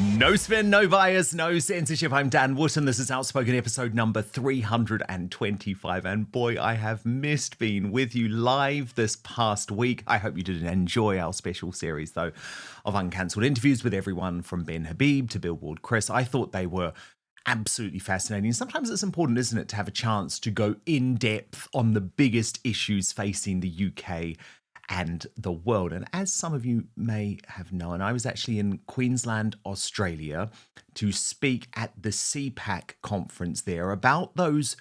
No spin, no bias, no censorship. I'm Dan Wootton. This is Outspoken episode number 325. And boy, I have missed being with you live this past week. I hope you did enjoy our special series, though, of uncancelled interviews with everyone from Ben Habib to Billboard Chris. I thought they were absolutely fascinating. Sometimes it's important, isn't it, to have a chance to go in depth on the biggest issues facing the UK and the world. And as some of you may have known, I was actually in Queensland, Australia, to speak at the CPAC conference there about those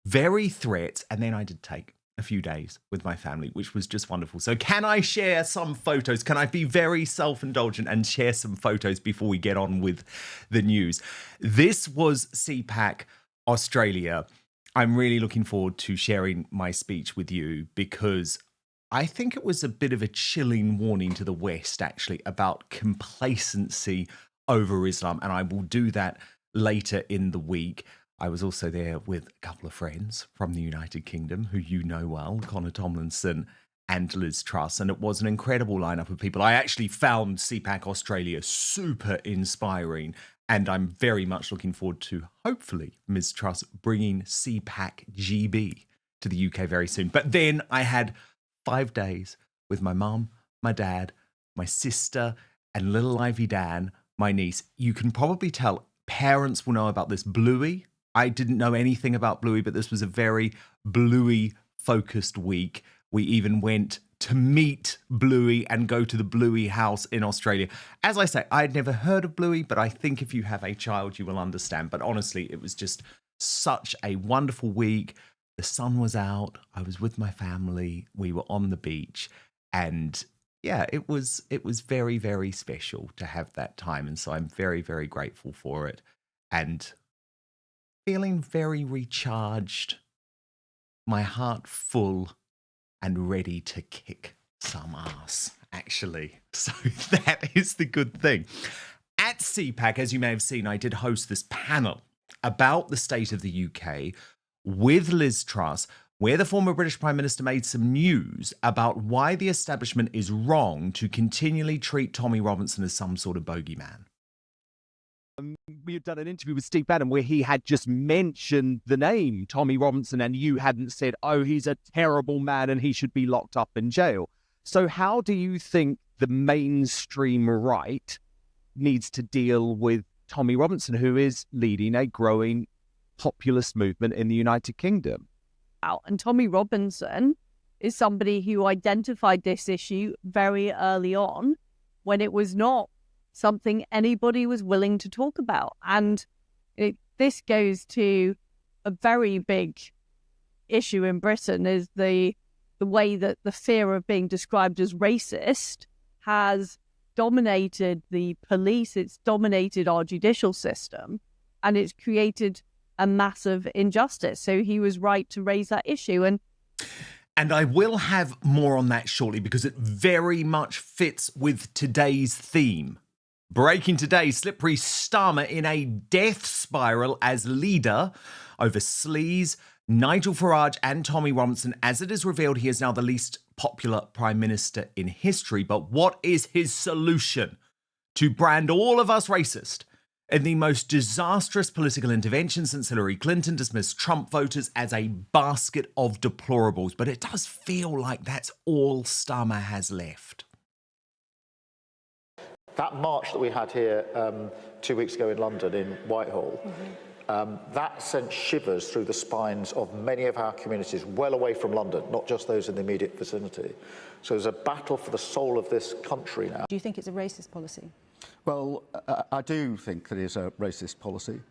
very threats. And then I did take a few days with my family, which was just wonderful. So can I share some photos? Can I be very self-indulgent and share some photos before we get on with the news? This was CPAC Australia. I'm really looking forward to sharing my speech with you because I think it was a bit of a chilling warning to the West, actually, about complacency over Islam. And I will do that later in the week. I was also there with a couple of friends from the United Kingdom, who you know well, Connor Tomlinson and Liz Truss. And it was an incredible lineup of people. I actually found CPAC Australia super inspiring. And I'm very much looking forward to, hopefully, Ms. Truss bringing CPAC GB to the UK very soon. But then I had 5 days with my mum, my dad, my sister, and little Ivy Dan, my niece. You can probably tell parents will know about this. Bluey. I didn't know anything about Bluey, but this was a very Bluey-focused week. We even went to meet Bluey and go to the Bluey house in Australia. As I say, I had never heard of Bluey, but I think if you have a child, you will understand. But honestly, it was just such a wonderful week. The sun was out. I was with my family. We were on the beach. And yeah, it was very, very special to have that time. And so I'm very, very grateful for it. And feeling very recharged, my heart full and ready to kick some ass, actually. So that is the good thing. At CPAC, as you may have seen, I did host this panel about the state of the UK with Liz Truss, where the former British Prime Minister made some news about why the establishment is wrong to continually treat Tommy Robinson as some sort of bogeyman. We've done an interview with Steve Bannon where he had just mentioned the name Tommy Robinson and you hadn't said, oh, he's a terrible man and he should be locked up in jail. So how do you think the mainstream right needs to deal with Tommy Robinson, who is leading a growing populist movement in the United Kingdom? And Tommy Robinson is somebody who identified this issue very early on when it was not something anybody was willing to talk about. And this goes to a very big issue in Britain, is the way that the fear of being described as racist has dominated the police, it's dominated our judicial system, and it's created a massive injustice. So he was right to raise that issue. And I will have more on that shortly because it very much fits with today's theme. Breaking today, slippery Starmer in a death spiral as leader over sleaze, Nigel Farage and Tommy Robinson. As it is revealed, he is now the least popular Prime Minister in history. But what is his solution to brand all of us racist in the most disastrous political intervention since Hilary Clinton dismissed Trump voters as a basket of deplorables? But it does feel like that's all Starmer has left. That march that we had here 2 weeks ago in London, in Whitehall, that sent shivers through the spines of many of our communities well away from London, not just those in the immediate vicinity. So there's a battle for the soul of this country now. Do you think it's a racist policy? Well, I do think that it's a racist policy.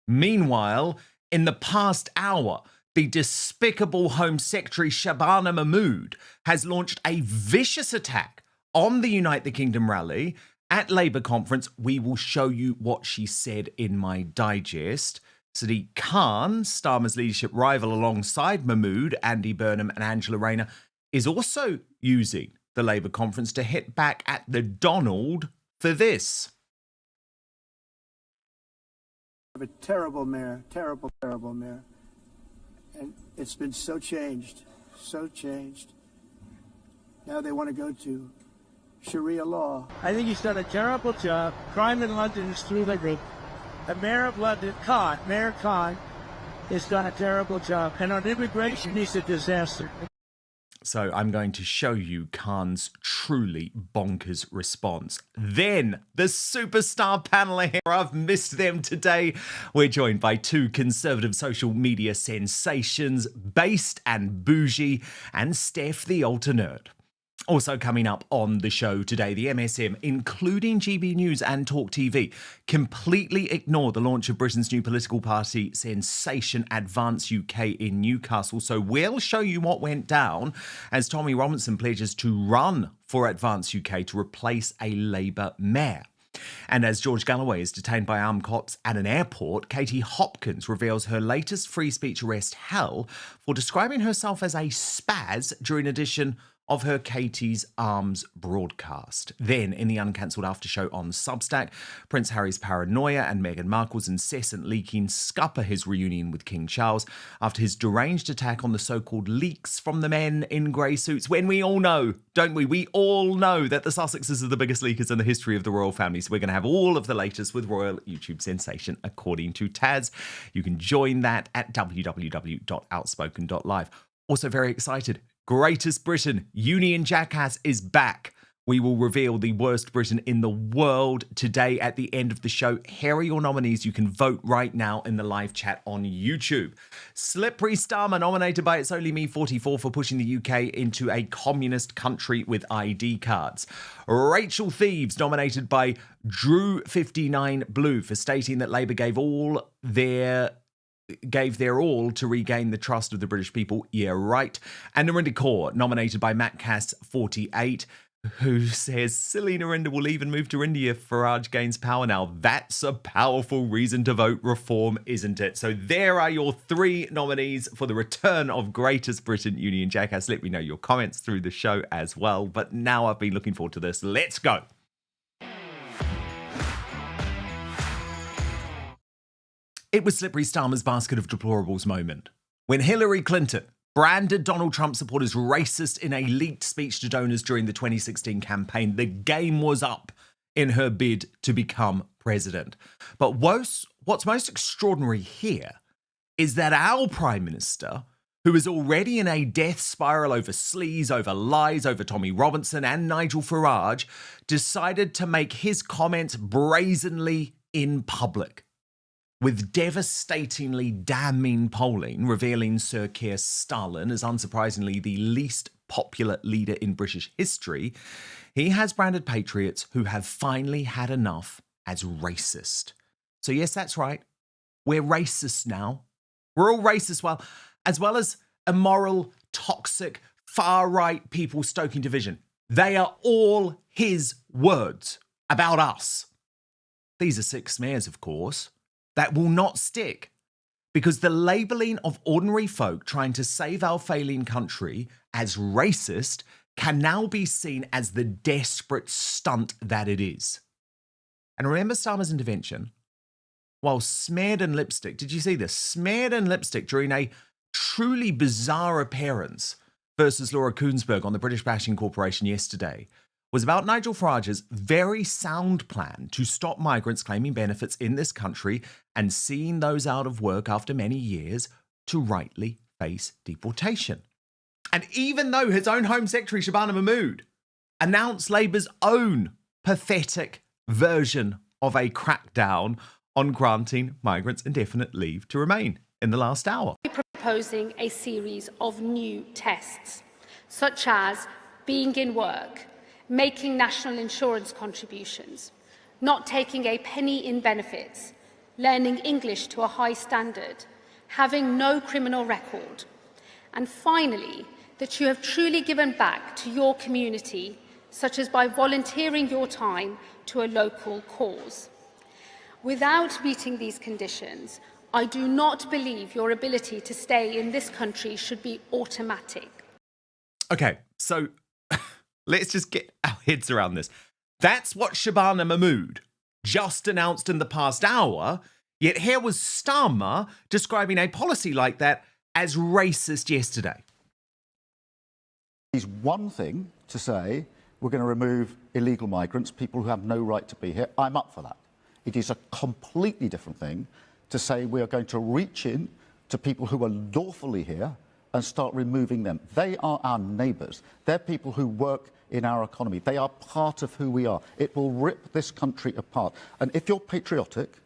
Meanwhile, in the past hour, the despicable Home Secretary Shabana Mahmood has launched a vicious attack on the Unite the Kingdom rally at Labour conference. We will show you what she said in my digest. Sadiq Khan, Starmer's leadership rival alongside Mahmood, Andy Burnham and Angela Rayner, is also using the Labour conference to hit back at the Donald for this. A terrible mayor, terrible mayor. And it's been so changed. Now they want to go to Sharia law. I think he's done a terrible job. Crime in London is through the roof. The mayor of London, Mayor Khan, has done a terrible job. And on immigration, he's a disaster. So I'm going to show you Khan's truly bonkers response. Then the superstar panel here. I've missed them today. We're joined by two conservative social media sensations, Based and Bougie, and Steph the alternate. Also coming up on the show today, the MSM, including GB News and Talk TV, completely ignore the launch of Britain's new political party sensation Advance UK in Newcastle. So we'll show you what went down as Tommy Robinson pledges to run for Advance UK to replace a Labour mayor. And as George Galloway is detained by armed cops at an airport, Katie Hopkins reveals her latest free speech arrest hell for describing herself as a spaz during an edition of her Katie's Arms broadcast. Then, in the Uncancelled Aftershow on Substack, Prince Harry's paranoia and Meghan Markle's incessant leaking scupper his reunion with King Charles after his deranged attack on the so-called leaks from the men in grey suits, when we all know, don't we? We all know that the Sussexes are the biggest leakers in the history of the royal family. So we're going to have all of the latest with royal YouTube sensation, according to Taz. You can join that at www.outspoken.live. Also very excited. Greatest Britain, Union Jackass is back. We will reveal the worst Britain in the world today at the end of the show. Here are your nominees. You can vote right now in the live chat on YouTube. Slippery Starmer, nominated by It's Only Me 44 for pushing the UK into a communist country with ID cards. Rachel Thieves, nominated by Drew 59 Blue for stating that Labour gave their all to regain the trust of the British people. Yeah, right. And Narinder Kaur, nominated by Matt Cass 48, who says silly Narinder will leave and move to India if Farage gains power. Now, that's a powerful reason to vote reform, isn't it? So there are your three nominees for the return of Greatest Britain, Union Jackass. Let me know your comments through the show as well. But now I've been looking forward to this. Let's go. It was Slippery Starmer's basket of deplorables moment when Hilary Clinton branded Donald Trump supporters racist in a leaked speech to donors during the 2016 campaign. The game was up in her bid to become president. But what's most extraordinary here is that our Prime Minister, who is already in a death spiral over sleaze, over lies, over Tommy Robinson and Nigel Farage, decided to make his comments brazenly in public, with devastatingly damning polling revealing Sir Keir Starmer as unsurprisingly the least popular leader in British history. He has branded patriots who have finally had enough as racist. So yes, that's right. We're racist now. We're all racist, as well as immoral, toxic, far-right people stoking division. They are all his words about us. These are sick smears, of course, that will not stick, because the labelling of ordinary folk trying to save our failing country as racist can now be seen as the desperate stunt that it is. And remember Starmer's intervention? While smeared in lipstick, did you see this? Smeared in lipstick during a truly bizarre appearance versus Laura Kuenssberg on the British Bashing Corporation yesterday, was about Nigel Farage's very sound plan to stop migrants claiming benefits in this country and seeing those out of work after many years to rightly face deportation. And even though his own Home Secretary, Shabana Mahmood, announced Labour's own pathetic version of a crackdown on granting migrants indefinite leave to remain in the last hour. Proposing a series of new tests, such as being in work, making national insurance contributions, not taking a penny in benefits, learning English to a high standard, having no criminal record, and finally, that you have truly given back to your community, such as by volunteering your time to a local cause. Without meeting these conditions, I do not believe your ability to stay in this country should be automatic. Okay, so let's just get our heads around this. That's what Shabana Mahmood just announced in the past hour, yet here was Starmer describing a policy like that as racist yesterday. It's one thing to say we're going to remove illegal migrants, people who have no right to be here. I'm up for that. It is a completely different thing to say we are going to reach in to people who are lawfully here and start removing them. They are our neighbours. They're people who work in our economy. They are part of who we are. It will rip this country apart. And if you're patriotic,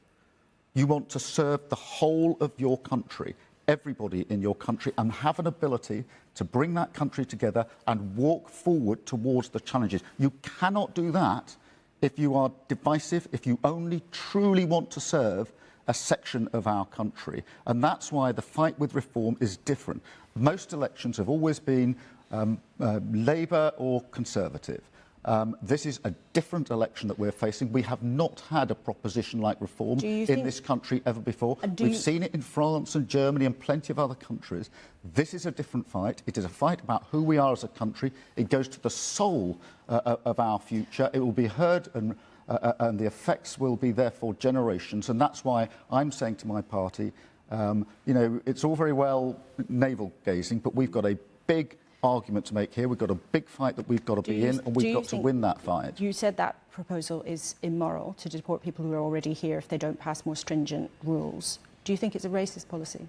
you want to serve the whole of your country, everybody in your country, and have an ability to bring that country together and walk forward towards the challenges. You cannot do that if you are divisive, if you only truly want to serve a section of our country. And that's why the fight with reform is different. Most elections have always been Labour or Conservative. This is a different election that we're facing. We have not had a proposition like reform in this country ever before. We've seen it in France and Germany and plenty of other countries. This is a different fight. It is a fight about who we are as a country. It goes to the soul of our future. It will be heard and the effects will be there for generations. And that's why I'm saying to my party, you know, it's all very well navel-gazing, but we've got a big argument to make here. We've got a big fight that we've got to be in, and we've got to win that fight. You said that proposal is immoral, to deport people who are already here if they don't pass more stringent rules. Do you think it's a racist policy?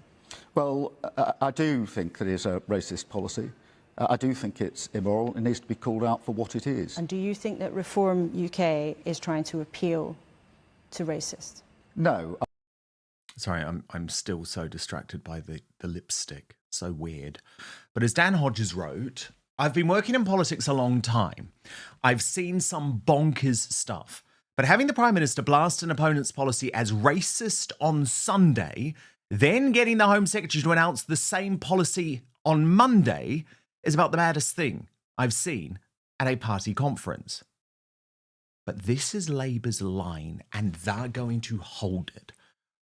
Well, I do think that it is a racist policy. I do think it's immoral. It needs to be called out for what it is. And do you think that Reform UK is trying to appeal to racists? No. Sorry, I'm still so distracted by the lipstick. So weird. But as Dan Hodges wrote, I've been working in politics a long time. I've seen some bonkers stuff. But having the Prime Minister blast an opponent's policy as racist on Sunday, then getting the Home Secretary to announce the same policy on Monday is about the maddest thing I've seen at a party conference. But this is Labour's line, and they're going to hold it.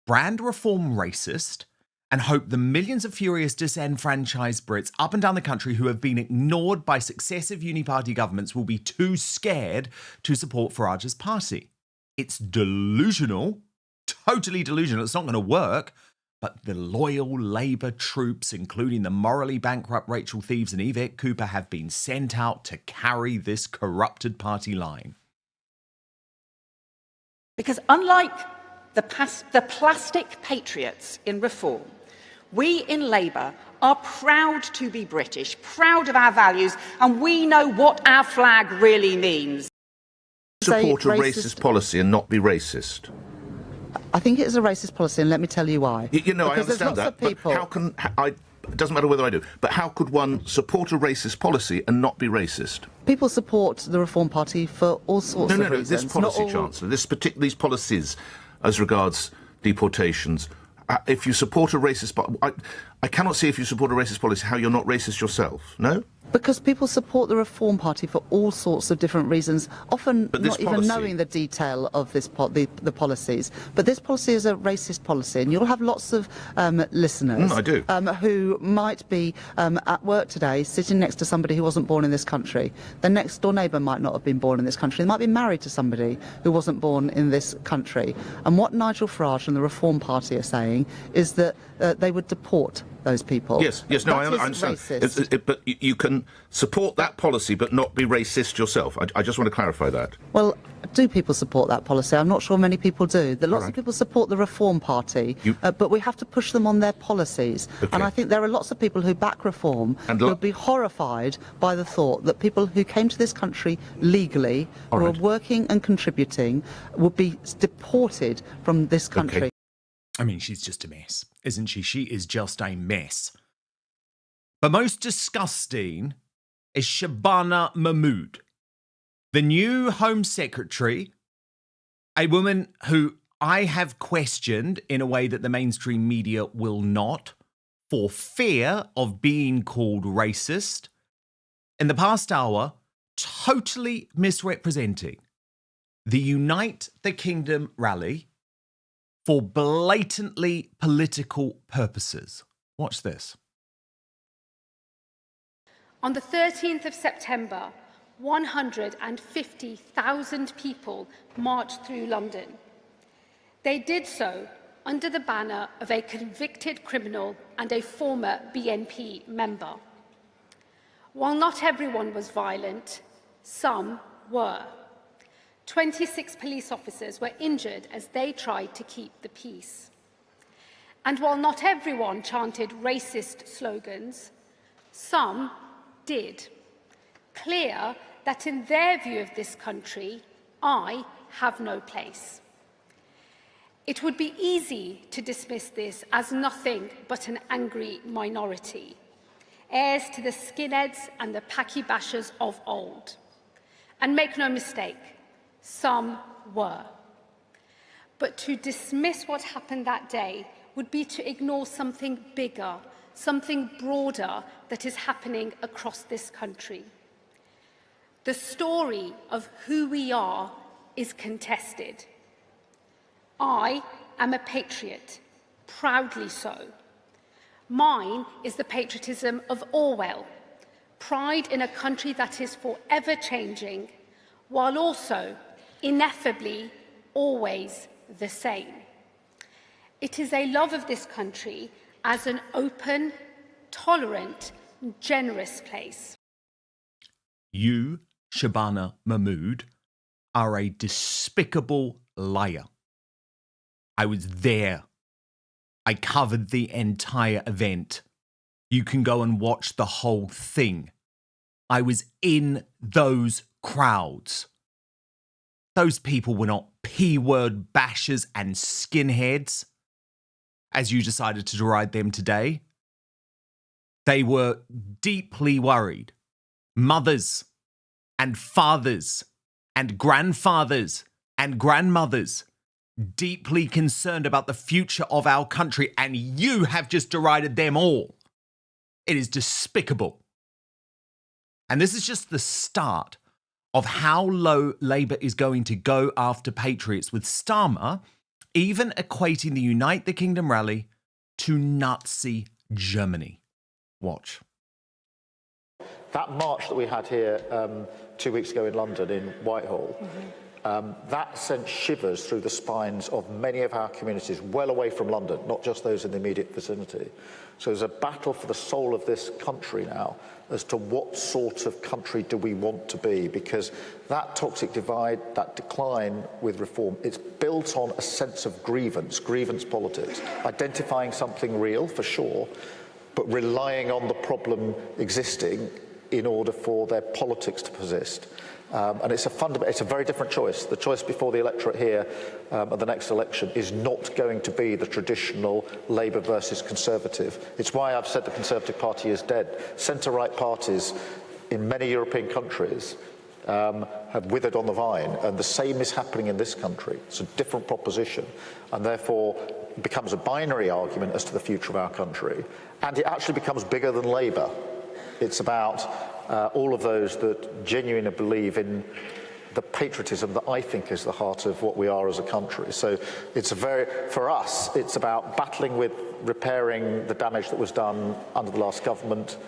Brand reform racist, and hope the millions of furious disenfranchised Brits up and down the country who have been ignored by successive uniparty governments will be too scared to support Farage's party. It's delusional, totally delusional. It's not going to work. But the loyal Labour troops, including the morally bankrupt Rachel Thieves and Yvette Cooper, have been sent out to carry this corrupted party line. Because unlike the plastic patriots in Reform, we in Labour are proud to be British, proud of our values, and we know what our flag really means. Support a racist policy and not be racist? I think it is a racist policy, and let me tell you why. You know, I understand that, but how can it doesn't matter whether I do, but how could one support a racist policy and not be racist? People support the Reform Party for all sorts of reasons. This policy, Chancellor, these policies as regards deportations. If you support a racist I cannot see if you support a racist policy how you're not racist yourself, no? Because people support the Reform Party for all sorts of different reasons, often not even knowing the detail of this the policies. But this policy is a racist policy, and you'll have lots of listeners I do. Who might be at work today sitting next to somebody who wasn't born in this country. Their next door neighbour might not have been born in this country. They might be married to somebody who wasn't born in this country. And what Nigel Farage and the Reform Party are saying is that they would deport those people. Yes, no, I understand. But you can support that policy but not be racist yourself. I just want to clarify that. Well, do people support that policy? I'm not sure many people do. Lots of people support the Reform Party, but we have to push them on their policies. Okay. And I think there are lots of people who back reform and who would be horrified by the thought that people who came to this country legally, who are working and contributing, would be deported from this country. Okay. I mean, she's just a mess, isn't she? She is just a mess. But most disgusting is Shabana Mahmood, the new Home Secretary, a woman who I have questioned in a way that the mainstream media will not, for fear of being called racist, in the past hour, totally misrepresenting the Unite the Kingdom rally for blatantly political purposes. Watch this. On the 13th of September, 150,000 people marched through London. They did so under the banner of a convicted criminal and a former BNP member. While not everyone was violent, some were. 26 police officers were injured as they tried to keep the peace. And while not everyone chanted racist slogans, some did. Clear that in their view of this country, I have no place. It would be easy to dismiss this as nothing but an angry minority, heirs to the skinheads and the packy bashers of old. And make no mistake, some were. But to dismiss what happened that day would be to ignore something bigger, something broader that is happening across this country. The story of who we are is contested. I am a patriot, proudly so. Mine is the patriotism of Orwell, pride in a country that is forever changing, while also, ineffably, always the same. It is a love of this country as an open, tolerant, generous place. You, Shabana Mahmood, are a despicable liar. I was there. I covered the entire event. You can go and watch the whole thing. I was in those crowds. Those people were not P-word bashers and skinheads, as you decided to deride them today. They were deeply worried. Mothers and fathers and grandfathers and grandmothers, deeply concerned about the future of our country, and you have just derided them all. It is despicable. And this is just the start of how low Labour is going to go after patriots, with Starmer even equating the Unite the Kingdom rally to Nazi Germany. Watch. That march that we had here 2 weeks ago in London, in Whitehall, that sent shivers through the spines of many of our communities well away from London, not just those in the immediate vicinity. So there's a battle for the soul of this country now as to what sort of country do we want to be, because that toxic divide, that decline with reform, it's built on a sense of grievance politics, identifying something real for sure, but relying on the problem existing in order for their politics to persist. And it's a very different choice. The choice before the electorate here at the next election is not going to be the traditional Labour versus Conservative. It's why I've said the Conservative Party is dead. Centre-right parties in many European countries have withered on the vine, and the same is happening in this country. It's a different proposition, and therefore it becomes a binary argument as to the future of our country, and it actually becomes bigger than Labour. It's about all of those that genuinely believe in the patriotism that I think is the heart of what we are as a country. So for us, it's about battling with repairing the damage that was done under the last government,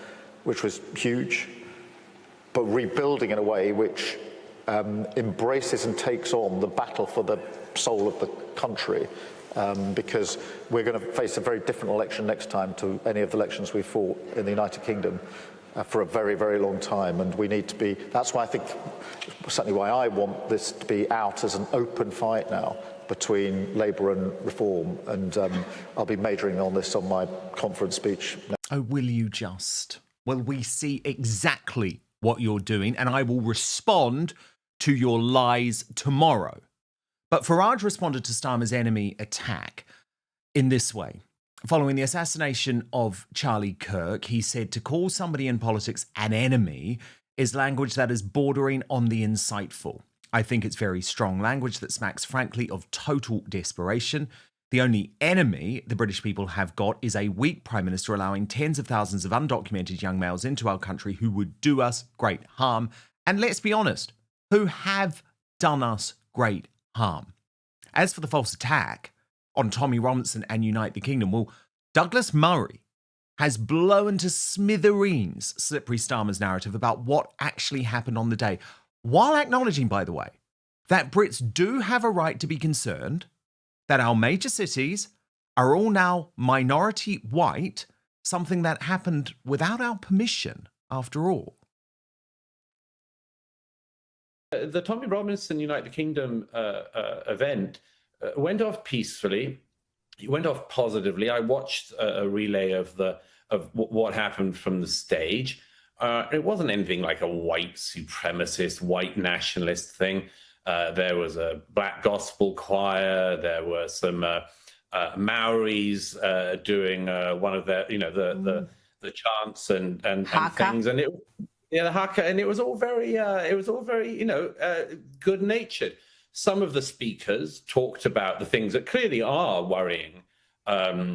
which was huge, but rebuilding in a way which embraces and takes on the battle for the soul of the country. Because we're going to face a very different election next time to any of the elections we fought in the United Kingdom for a very, very long time. And we need to be, that's why I think, certainly why I want this to be out as an open fight now between Labour and Reform. And I'll be majoring on this on my conference speech. Oh, will you just? Well, we see exactly what you're doing, and I will respond to your lies tomorrow. But Farage responded to Starmer's enemy attack in this way. Following the assassination of Charlie Kirk, he said to call somebody in politics an enemy is language that is bordering on the insightful. I think it's very strong language that smacks, frankly, of total desperation. The only enemy the British people have got is a weak Prime Minister allowing tens of thousands of undocumented young males into our country who would do us great harm. And let's be honest, who have done us great harm. As for the false attack on Tommy Robinson and Unite the Kingdom, well, Douglas Murray has blown to smithereens Slippery Starmer's narrative about what actually happened on the day, while acknowledging, by the way, that Brits do have a right to be concerned that our major cities are all now minority white, something that happened without our permission, after all. The Tommy Robinson Unite the Kingdom event went off peacefully. It went off positively. I watched a relay of what happened from the stage. It wasn't anything like a white supremacist, white nationalist thing. There was a black gospel choir. There were some Maoris doing one of their, the chants and things, and the haka, and it was all very, good-natured. Some of the speakers talked about the things that clearly are worrying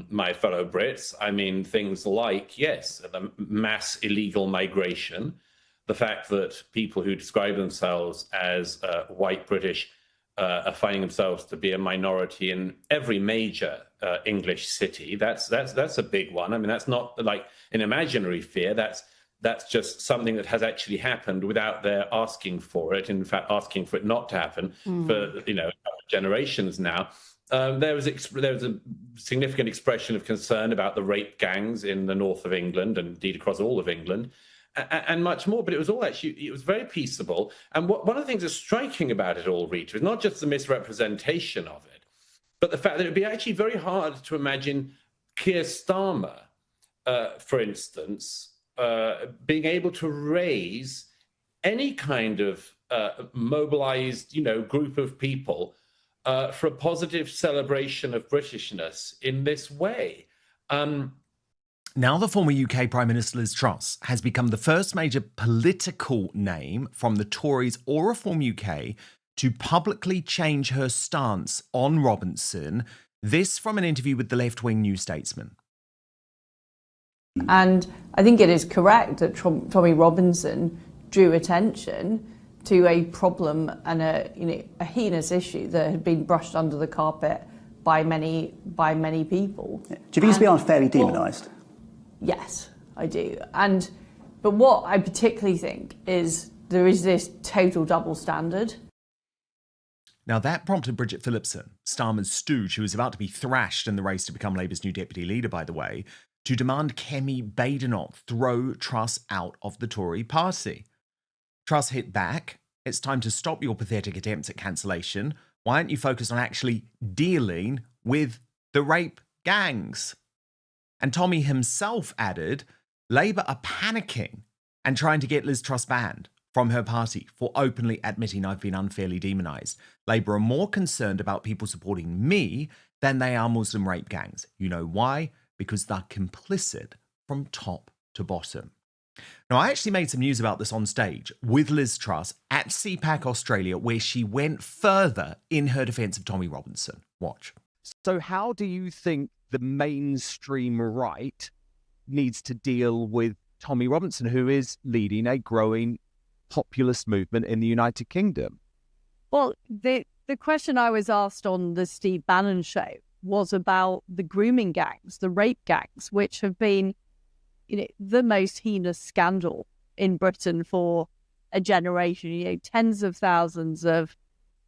my fellow Brits. I mean, things like, yes, the mass illegal migration, the fact that people who describe themselves as white British are finding themselves to be a minority in every major English city. That's a big one. I mean, that's not like an imaginary fear. That's just something that has actually happened without their asking for it. In fact, asking for it not to happen for generations now. There was a significant expression of concern about the rape gangs in the north of England and indeed across all of England, and much more. But it was all it was very peaceable. And one of the things that's striking about it all, Rita, is not just the misrepresentation of it, but the fact that it would be actually very hard to imagine Keir Starmer, for instance, being able to raise any kind of mobilized, group of people for a positive celebration of Britishness in this way. Now the former UK Prime Minister Liz Truss has become the first major political name from the Tories or Reform UK to publicly change her stance on Robinson. This from an interview with the left-wing New Statesman. And I think it is correct that Tommy Robinson drew attention to a problem and a heinous issue that had been brushed under the carpet by many people. Do you think it's been unfairly demonised? Yes, I do. But what I particularly think is there is this total double standard. Now, that prompted Bridget Phillipson, Starmer's stooge, who was about to be thrashed in the race to become Labour's new deputy leader, by the way, to demand Kemi Badenoch throw Truss out of the Tory party. Truss hit back. It's time to stop your pathetic attempts at cancellation. Why aren't you focused on actually dealing with the rape gangs? And Tommy himself added, Labour are panicking and trying to get Liz Truss banned from her party for openly admitting I've been unfairly demonised. Labour are more concerned about people supporting me than they are Muslim rape gangs. You know why? Because they're complicit from top to bottom. Now, I actually made some news about this on stage with Liz Truss at CPAC Australia, where she went further in her defence of Tommy Robinson. Watch. So how do you think the mainstream right needs to deal with Tommy Robinson, who is leading a growing populist movement in the United Kingdom? Well, the question I was asked on the Steve Bannon show was about the grooming gangs, the rape gangs, which have been the most heinous scandal in Britain for a generation. Tens of thousands of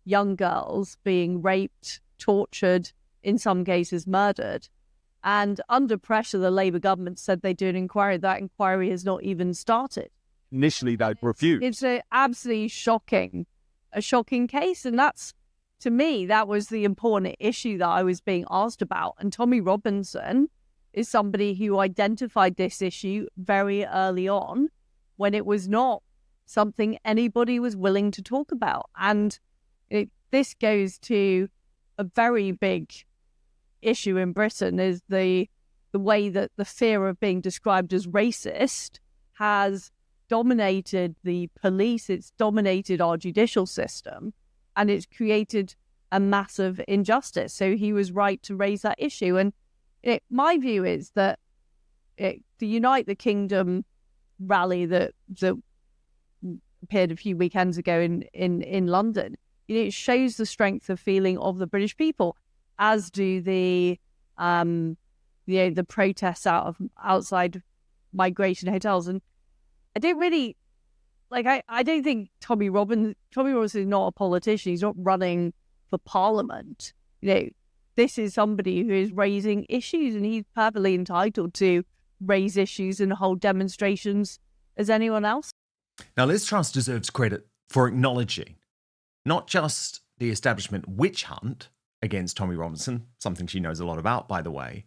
young girls being raped, tortured, in some cases murdered. And under pressure, the Labour government said they'd do an inquiry. That inquiry has not even started. Initially, they'd refused. It's a absolutely shocking case. And that's, to me, that was the important issue that I was being asked about. And Tommy Robinson is somebody who identified this issue very early on when it was not something anybody was willing to talk about. And this goes to a very big issue in Britain, is the way that the fear of being described as racist has dominated the police, it's dominated our judicial system, and it's created a massive injustice. So he was right to raise that issue. And my view is that the Unite the Kingdom rally that appeared a few weekends ago in London, it shows the strength of feeling of the British people, as do the protests outside migration hotels. And I don't really I don't think Tommy Robinson is not a politician. He's not running for Parliament. This is somebody who is raising issues, and he's perfectly entitled to raise issues and hold demonstrations as anyone else. Now, Liz Truss deserves credit for acknowledging not just the establishment witch hunt against Tommy Robinson, something she knows a lot about, by the way,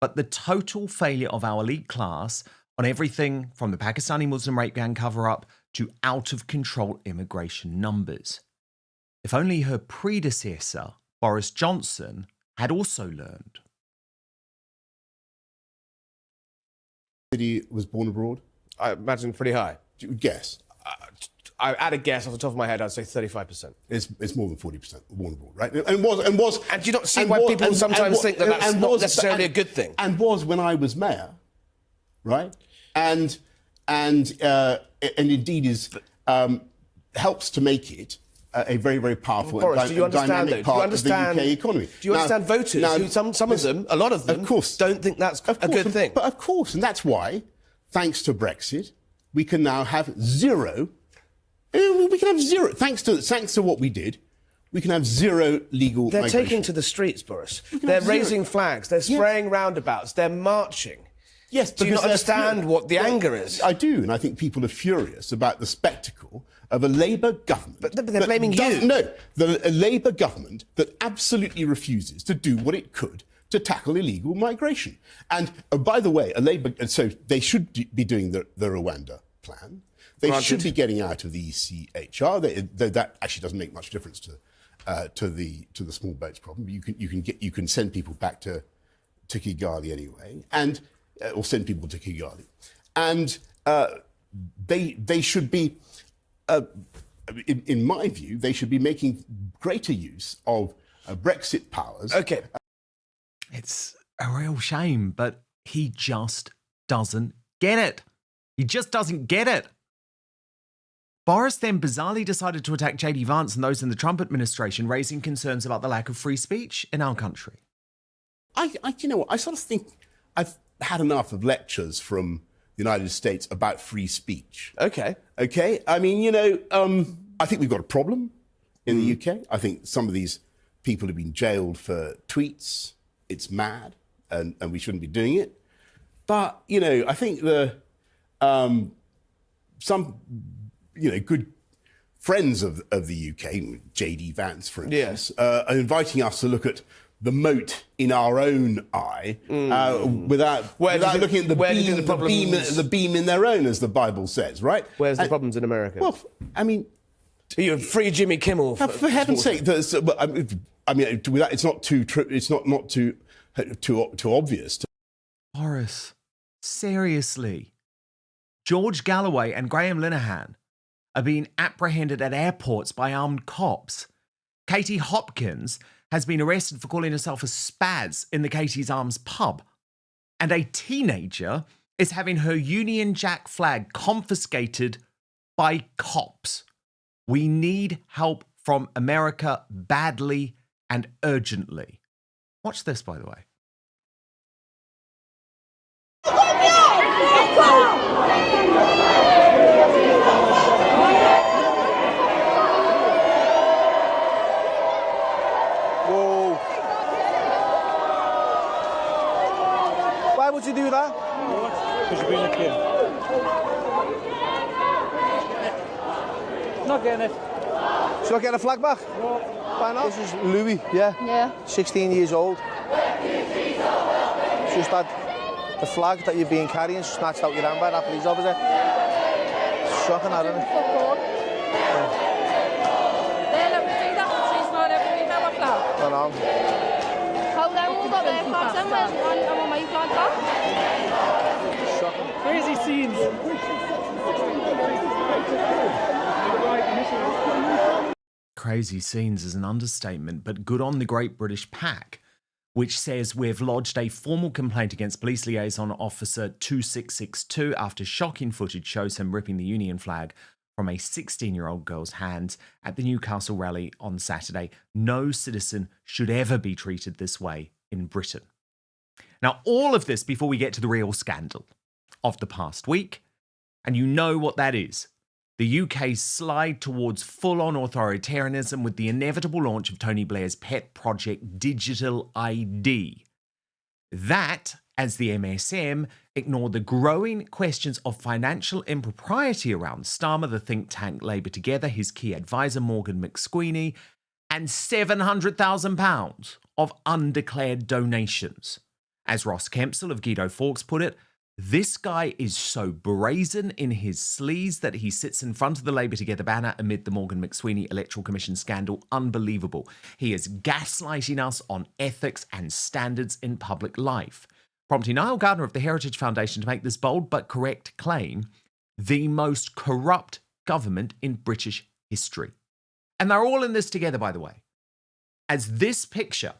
but the total failure of our elite class on everything from the Pakistani Muslim rape gang cover-up to out-of-control immigration numbers. If only her predecessor, Boris Johnson, had also learned. He was born abroad? I imagine pretty high. Guess. I at a guess off the top of my head, I'd say 35%. It's more than 40% born abroad, right? And do you not see why people sometimes think that that's not necessarily a good thing? And was when I was mayor, right? And indeed is helps to make it a very, very powerful and dynamic part of the UK economy. Do you understand voters who some of them, a lot of them, of course, don't think that's a good thing? But of course, and that's why, thanks to Brexit, we can now have zero. We can have zero, thanks to what we did, we can have zero legal They're migration. taking to the streets, Boris. They're raising flags. They're spraying roundabouts. They're marching. Yes, do you not understand what the anger is? I do, and I think people are furious about the spectacle of a Labour government. But they're blaming you. No, a Labour government that absolutely refuses to do what it could to tackle illegal migration. And by the way, so they should be doing the Rwanda plan. They should be getting out of the ECHR. That actually doesn't make much difference to the small boats problem. You can send people back to Kigali anyway, or send people to Kigali, and they should be, in my view, they should be making greater use of Brexit powers. Okay, it's a real shame, but he just doesn't get it. He just doesn't get it. Boris then bizarrely decided to attack JD Vance and those in the Trump administration, raising concerns about the lack of free speech in our country. You know what? I sort of think I've had enough of lectures from the United States about free speech. Okay. I mean, I think we've got a problem in the UK. I think some of these people have been jailed for tweets. It's mad, and we shouldn't be doing it. But, I think some good friends of the UK, JD Vance, for instance, are inviting us to look at the mote in our own eye without looking at the beam in their own, as the Bible says, right? Where's the problems in America? Well, I mean... You free Jimmy Kimmel. For heaven's sake, it's not too obvious. Boris, seriously. George Galloway and Graham Linehan are being apprehended at airports by armed cops. Katie Hopkins has been arrested for calling herself a spaz in the Katie's Arms pub. And a teenager is having her Union Jack flag confiscated by cops. We need help from America badly and urgently. Watch this, by the way. Whoa. Why would you do that? Because you're being a kid. Not getting it. Should I get a flag back? No. Why not? This is Louis, yeah? Yeah. 16 years old. Just had the flag that you've been carrying snatched out your hand by that police officer. It's shocking, isn't it? I know. How they all got their flags then when on my flag back? Shocking. Crazy scenes. Crazy scenes is an understatement, but good on the Great British Pack, which says we've lodged a formal complaint against Police Liaison Officer 2662 after shocking footage shows him ripping the Union flag from a 16-year-old girl's hands at the Newcastle rally on Saturday. No citizen should ever be treated this way in Britain. Now, all of this before we get to the real scandal of the past week, and you know what that is. The UK's slide towards full-on authoritarianism with the inevitable launch of Tony Blair's pet project, Digital ID. That as the MSM ignored the growing questions of financial impropriety around Starmer, the think tank Labour Together, his key advisor Morgan McSweeney, and £700,000 of undeclared donations. As Ross Kempsell of Guido Fawkes put it, this guy is so brazen in his sleaze that he sits in front of the Labour Together banner amid the Morgan McSweeney Electoral Commission scandal. Unbelievable. He is gaslighting us on ethics and standards in public life, prompting Niall Gardner of the Heritage Foundation to make this bold but correct claim: the most corrupt government in British history. And they're all in this together, by the way, as this picture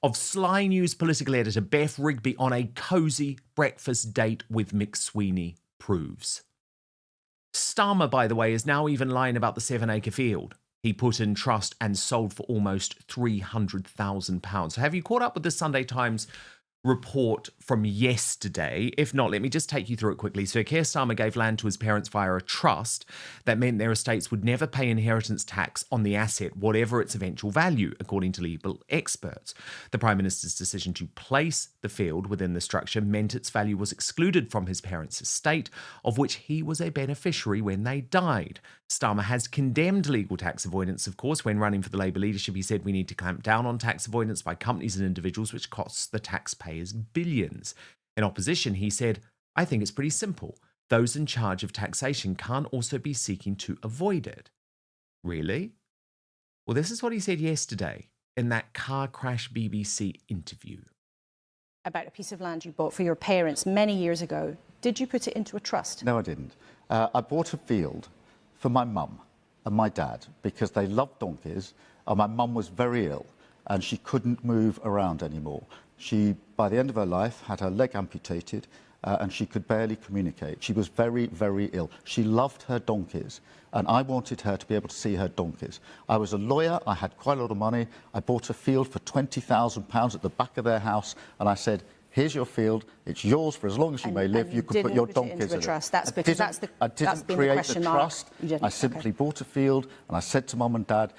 of Sly News political editor Beth Rigby on a cosy breakfast date with McSweeney proves. Starmer, by the way, is now even lying about the 7-acre field he put in trust and sold for almost £300,000. So have you caught up with the Sunday Times report from yesterday? If not, let me just take you through it quickly. So Keir Starmer gave land to his parents via a trust that meant their estates would never pay inheritance tax on the asset, whatever its eventual value, according to legal experts. The Prime Minister's decision to place the field within the structure meant its value was excluded from his parents' estate, of which he was a beneficiary when they died. Starmer has condemned legal tax avoidance, of course. When running for the Labour leadership, he said we need to clamp down on tax avoidance by companies and individuals, which costs the taxpayers billions. In opposition, he said, I think it's pretty simple. Those in charge of taxation can't also be seeking to avoid it. Really? Well, this is what he said yesterday in that car crash BBC interview. About a piece of land you bought for your parents many years ago. Did you put it into a trust? No, I didn't. I bought a field for my mum and my dad because they loved donkeys, and my mum was very ill and she couldn't move around anymore. She, by the end of her life, had her leg amputated and she could barely communicate. She was very, very ill. She loved her donkeys, and I wanted her to be able to see her donkeys. I was a lawyer. I had quite a lot of money. I bought a field for £20,000 at the back of their house, and I said, here's your field. It's yours for as long as you may live. You could put your donkeys in it. That's because I didn't create a trust. I simply bought a field, and I said to Mum and Dad,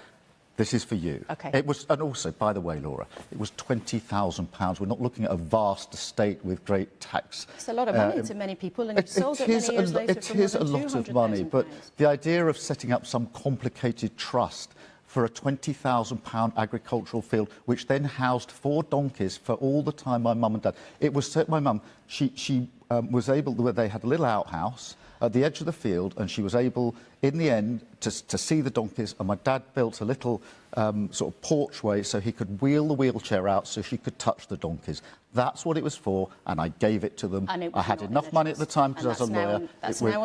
this is for you. Okay. It was, and also, by the way, Laura, it was £20,000. We're not looking at a vast estate with great tax. It's a lot of money to many people, and you sold it many years later It is a lot of money, but the idea of setting up some complicated trust for a £20,000 agricultural field, which then housed 4 donkeys for all the time my mum and dad. It was my mum. She was able. They had a little outhouse at the edge of the field, and she was able, in the end, to see the donkeys. And my dad built a little sort of porchway so he could wheel the wheelchair out so she could touch the donkeys. That's what it was for, and I gave it to them. I had enough money at the time because I was a lawyer.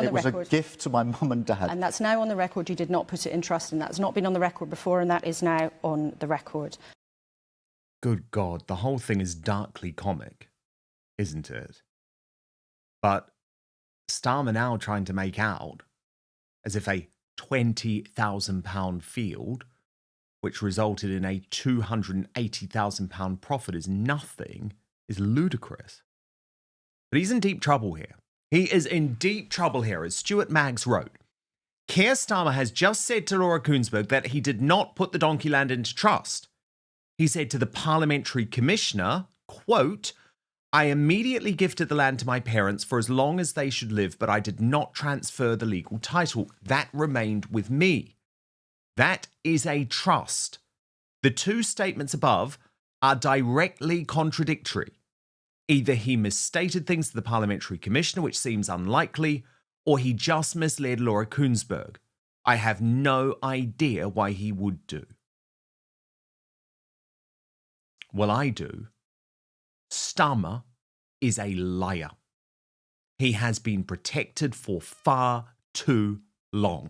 It was a gift to my mum and dad. And that's now on the record. You did not put it in trust, and that's not been on the record before, and that is now on the record. Good God, the whole thing is darkly comic, isn't it? But Starmer now trying to make out as if a £20,000 field, which resulted in a £280,000 profit, is nothing, is ludicrous. But he's in deep trouble here. He is in deep trouble here, as Stuart Maggs wrote. Keir Starmer has just said to Laura Kuenssberg that he did not put the donkey land into trust. He said to the parliamentary commissioner, quote, I immediately gifted the land to my parents for as long as they should live, but I did not transfer the legal title. That remained with me. That is a trust. The two statements above are directly contradictory. Either he misstated things to the parliamentary commissioner, which seems unlikely, or he just misled Laura Kuenssberg. I have no idea why he would do. Well, I do. Starmer is a liar. He has been protected for far too long.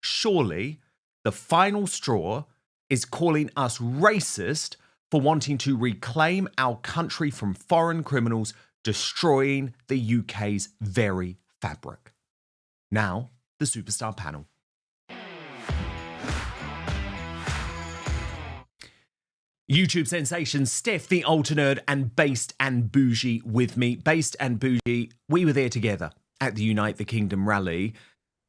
Surely, the final straw is calling us racist for wanting to reclaim our country from foreign criminals, destroying the UK's very fabric. Now, the Superstar panel. YouTube sensation Steph, the Alter Nerd, and Based and Bougie with me. Based and Bougie, we were there together at the Unite the Kingdom rally.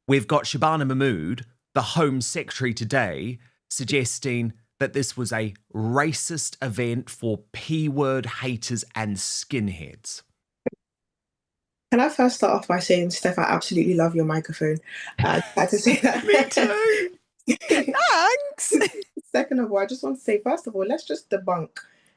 We've got Shabana Mahmood, the Home Secretary today, suggesting that this was a racist event for P-word haters and skinheads? Can I first start off by saying, Steph, I absolutely love your microphone. I had to say that. Me too. Thanks. Second of all, I just want to say, first of all, let's just debunk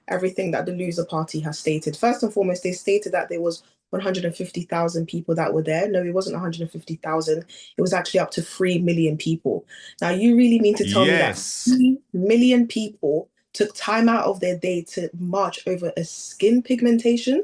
everything that the loser party has stated. First and foremost, they stated that there was 150,000 people that were there. No, it wasn't 150,000. It was actually up to 3 million people. Now, you really mean to tell me that 3 million people took time out of their day to march over a skin pigmentation,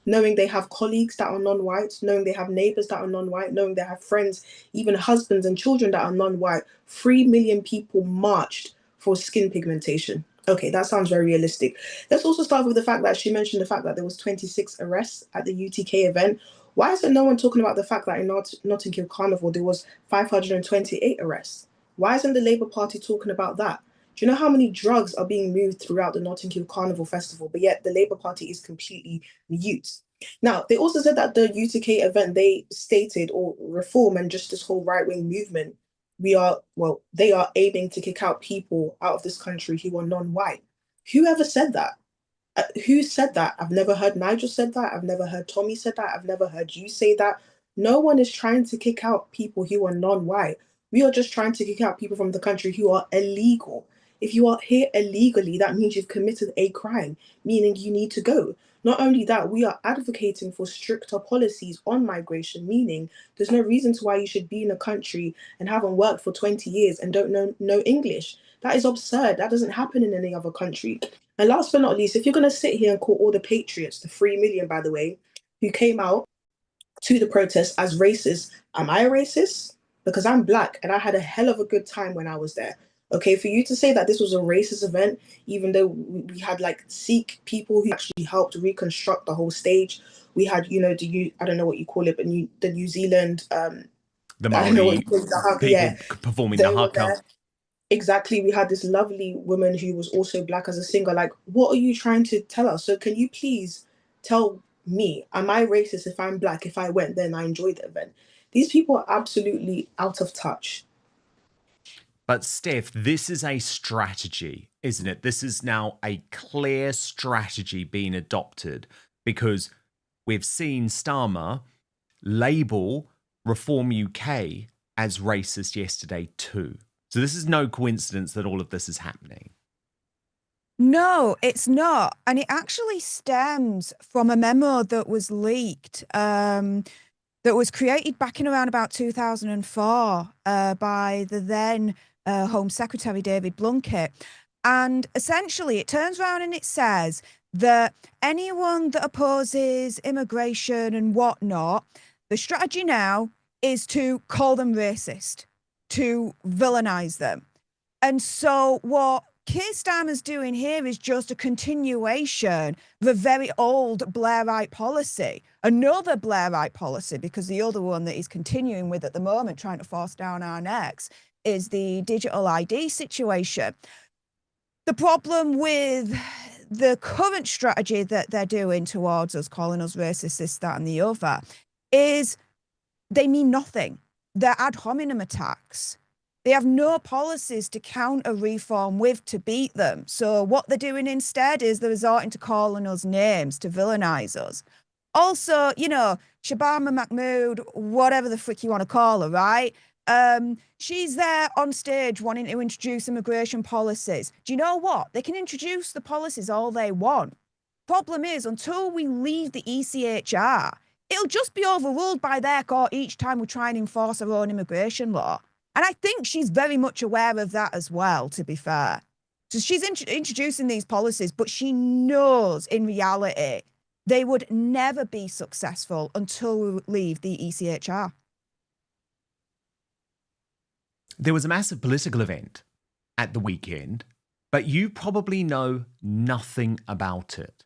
knowing they have colleagues that are non-white, knowing they have neighbors that are non-white, knowing they have friends, even husbands and children that are non-white? 3 million people marched for skin pigmentation. Okay, that sounds very realistic. Let's also start with the fact that she mentioned the fact that there was 26 arrests at the UTK event. Why isn't no one talking about the fact that in Notting Hill Carnival there was 528 arrests? Why isn't the Labour Party talking about that? Do you know how many drugs are being moved throughout the Notting Hill Carnival Festival, but yet the Labour Party is completely mute? Now, they also said that the UTK event, they stated, or Reform and just this whole right-wing movement, they are aiming to kick out people out of this country who are non-white. Who ever said that? Who said that? I've never heard Nigel said that. I've never heard Tommy said that. I've never heard you say that. No one is trying to kick out people who are non-white. We are just trying to kick out people from the country who are illegal. If you are here illegally, that means you've committed a crime, meaning you need to go. Not only that, we are advocating for stricter policies on migration, meaning there's no reason to why you should be in a country and haven't worked for 20 years and don't know English. That is absurd. That doesn't happen in any other country. And last but not least, if you're going to sit here and call all the patriots, the 3 million, by the way, who came out to the protest as racist, am I a racist? Because I'm black and I had a hell of a good time when I was there. Okay, for you to say that this was a racist event, even though we had like Sikh people who actually helped reconstruct the whole stage. We had, I don't know what you call it, but the New Zealand, the Maori people performing the haka. Exactly. We had this lovely woman who was also black as a singer. Like, what are you trying to tell us? So can you please tell me, am I racist if I'm black? If I went there and I enjoyed the event? These people are absolutely out of touch. But Steph, this is a strategy, isn't it? This is now a clear strategy being adopted because we've seen Starmer label Reform UK as racist yesterday too. So this is no coincidence that all of this is happening. No, it's not. And it actually stems from a memo that was leaked, that was created back in around about 2004 by the then Home Secretary David Blunkett. And essentially it turns around and it says that anyone that opposes immigration and whatnot, the strategy now is to call them racist, to villainize them. And so what Keir Starmer's doing here is just a continuation of a very old Blairite policy, another Blairite policy, because the other one that he's continuing with at the moment, trying to force down our necks, is the digital ID situation. The problem with the current strategy that they're doing towards us, calling us racist, this, that, and the other, is they mean nothing. They're ad hominem attacks. They have no policies to counter Reform with to beat them. So what they're doing instead is they're resorting to calling us names to villainize us. Also, Shabana Mahmood, whatever the frick you want to call her, right? She's there on stage wanting to introduce immigration policies. Do you know what? They can introduce the policies all they want. Problem is, until we leave the ECHR, it'll just be overruled by their court each time we try and enforce our own immigration law. And I think she's very much aware of that as well, to be fair. So she's introducing these policies, but she knows in reality they would never be successful until we leave the ECHR. There was a massive political event at the weekend, but you probably know nothing about it.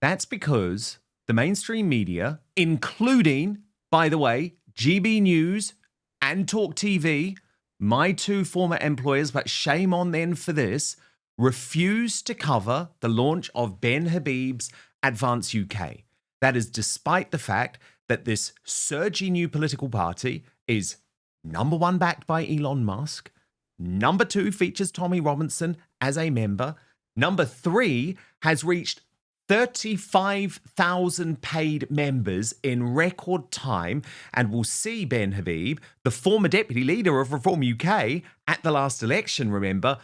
That's because the mainstream media, including, by the way, GB News and Talk TV, my two former employers, but shame on them for this, refused to cover the launch of Ben Habib's Advance UK. That is despite the fact that this surging new political party is number one backed by Elon Musk, number two features Tommy Robinson, as a member. Number 3 has reached 35,000 paid members in record time and will see Ben Habib, the former deputy leader of Reform UK, at the last election, remember,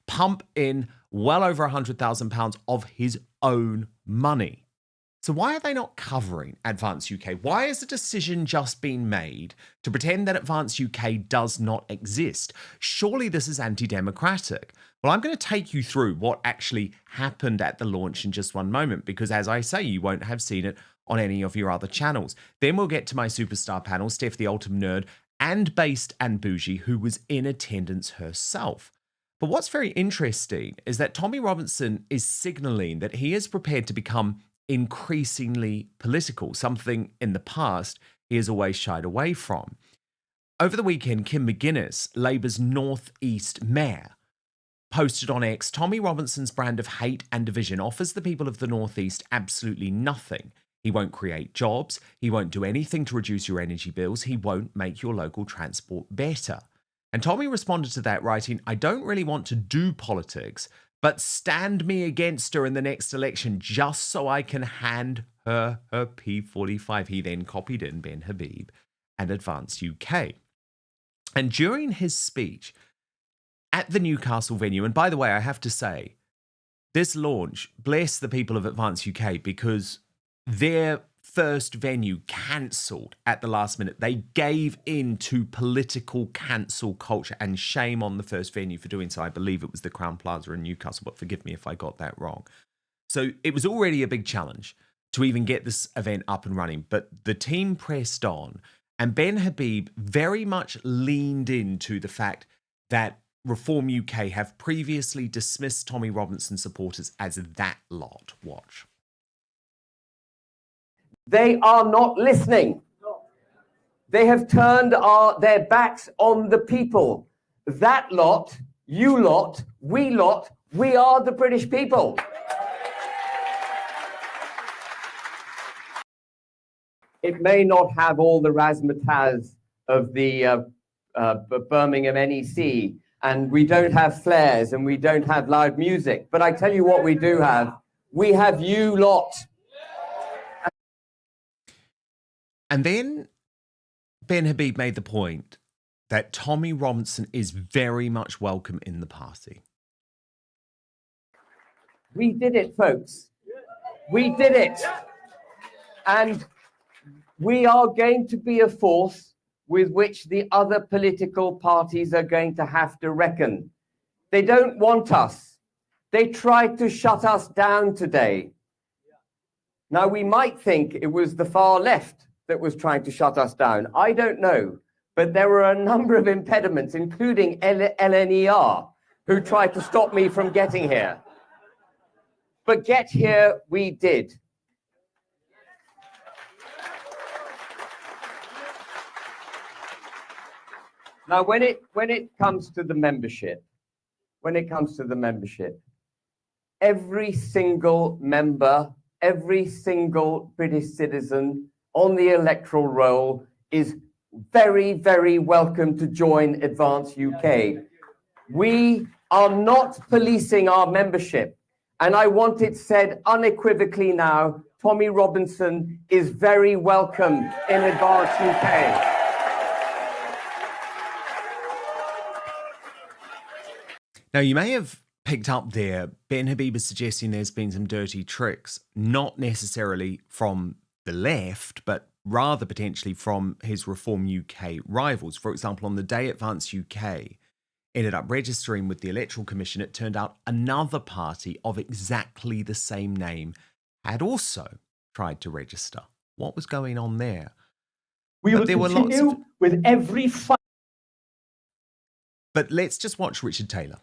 pump in well over £100,000 of his own money. So why are they not covering Advance UK? Why has the decision just been made to pretend that Advance UK does not exist? Surely this is anti-democratic. Well, I'm going to take you through what actually happened at the launch in just one moment, because as I say, you won't have seen it on any of your other channels. Then we'll get to my superstar panel, Steph the Ultimate Nerd, and Based and Bougie, who was in attendance herself. But what's very interesting is that Tommy Robinson is signalling that he is prepared to become increasingly political, something in the past he has always shied away from. Over the weekend, Kim McGuinness, Labour's North East mayor, posted on X, Tommy Robinson's brand of hate and division offers the people of the North East absolutely nothing. He won't create jobs. He won't do anything to reduce your energy bills. He won't make your local transport better. And Tommy responded to that writing, I don't really want to do politics, but stand me against her in the next election just so I can hand her P45. He then copied in Ben Habib and Advance UK. And during his speech at the Newcastle venue, and by the way, I have to say, this launch, bless the people of Advance UK, because their first venue cancelled at the last minute. They gave in to political cancel culture, and shame on the first venue for doing so. I believe it was the Crown Plaza in Newcastle, but forgive me if I got that wrong. So it was already a big challenge to even get this event up and running, but the team pressed on, and Ben Habib very much leaned into the fact that Reform UK have previously dismissed Tommy Robinson supporters as that lot. Watch. They are not listening. They have turned their backs on the people. That lot, you lot, we are the British people. It may not have all the razzmatazz of the Birmingham NEC, and we don't have flares and we don't have loud music. But I tell you what we do have. We have you lot. And then Ben Habib made the point that Tommy Robinson is very much welcome in the party. We did it, folks. We did it. And we are going to be a force with which the other political parties are going to have to reckon. They don't want us. They tried to shut us down today. Now, we might think it was the far left that was trying to shut us down. I don't know. But there were a number of impediments, including LNER, who tried to stop me from getting here. But get here we did. Now, when it comes to the membership, every single member, every single British citizen on the electoral roll is very, very welcome to join Advance UK. We are not policing our membership. And I want it said unequivocally now, Tommy Robinson is very welcome in Advance UK. Now, you may have picked up there, Ben Habib is suggesting there's been some dirty tricks, not necessarily from the left, but rather potentially from his Reform UK rivals. For example, on the day Advance UK ended up registering with the Electoral Commission, it turned out another party of exactly the same name had also tried to register. What was going on there? We will continue with every fight. But let's just watch Richard Taylor.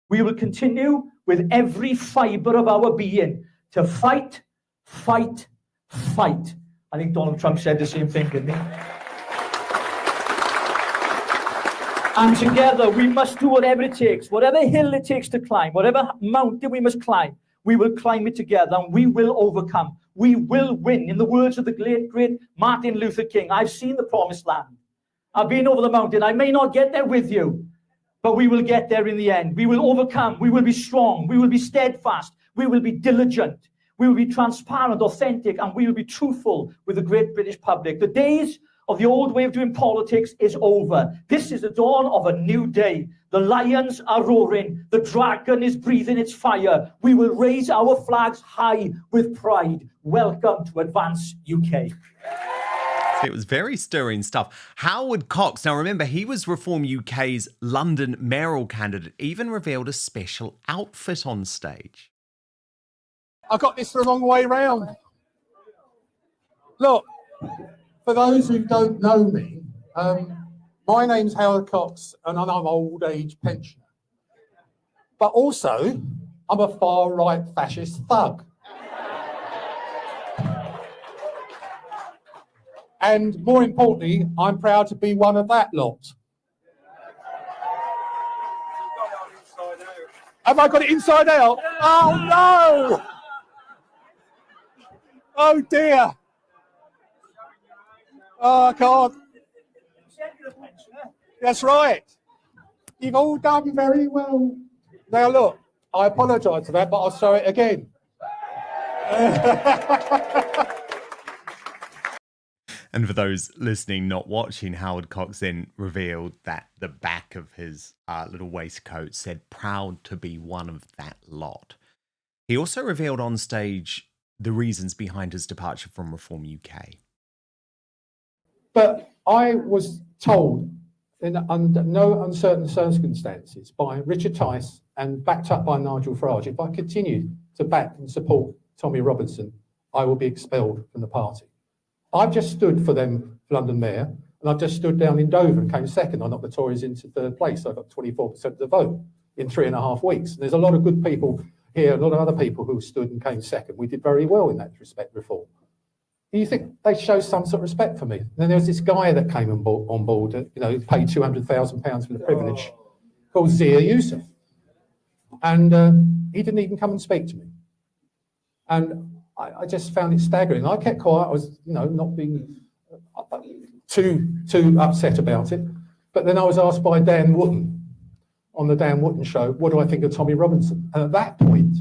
We will continue with every fibre of our being to fight, fight, fight. I think Donald Trump said the same thing, didn't he? And together we must do whatever it takes, whatever hill it takes to climb, whatever mountain we must climb, we will climb it together and we will overcome. We will win. In the words of the great Martin Luther King, I've seen the promised land. I've been over the mountain. I may not get there with you, but we will get there in the end. We will overcome. We will be strong. We will be steadfast. We will be diligent. We will be transparent, authentic, and we will be truthful with the great British public. The days of the old way of doing politics is over. This is the dawn of a new day. The lions are roaring. The dragon is breathing its fire. We will raise our flags high with pride. Welcome to Advance UK. It was very stirring stuff. Howard Cox, now remember, he was Reform UK's London mayoral candidate, even revealed a special outfit on stage. I got this the wrong way round. Look, for those who don't know me, my name's Howard Cox and I'm an old age pensioner. But also, I'm a far-right fascist thug. And more importantly, I'm proud to be one of that lot. Have I got it inside out? Oh no! Oh dear! Oh, I can't. That's right. You've all done very well. Now look, I apologise for that, but I'll show it again. And for those listening, not watching, Howard Cox then revealed that the back of his little waistcoat said, "Proud to be one of that lot." He also revealed on stage the reasons behind his departure from Reform UK. But I was told, under no uncertain circumstances, by Richard Tice and backed up by Nigel Farage, if I continued to back and support Tommy Robinson, I will be expelled from the party. I've just stood for them, London Mayor, and I've just stood down in Dover and came second. I knocked the Tories into third place. I got 24% of the vote in 3.5 weeks. And there's a lot of good people here, a lot of other people who stood and came second. We did very well in that respect, Reform. Do you think they show some sort of respect for me? And then there was this guy that came on board, paid £200,000 for the privilege, called Zia Youssef. And he didn't even come and speak to me. And I just found it staggering. I kept quiet. I was, not being too upset about it. But then I was asked by Dan Wootton on the Dan Wootton show, what do I think of Tommy Robinson? And at that point,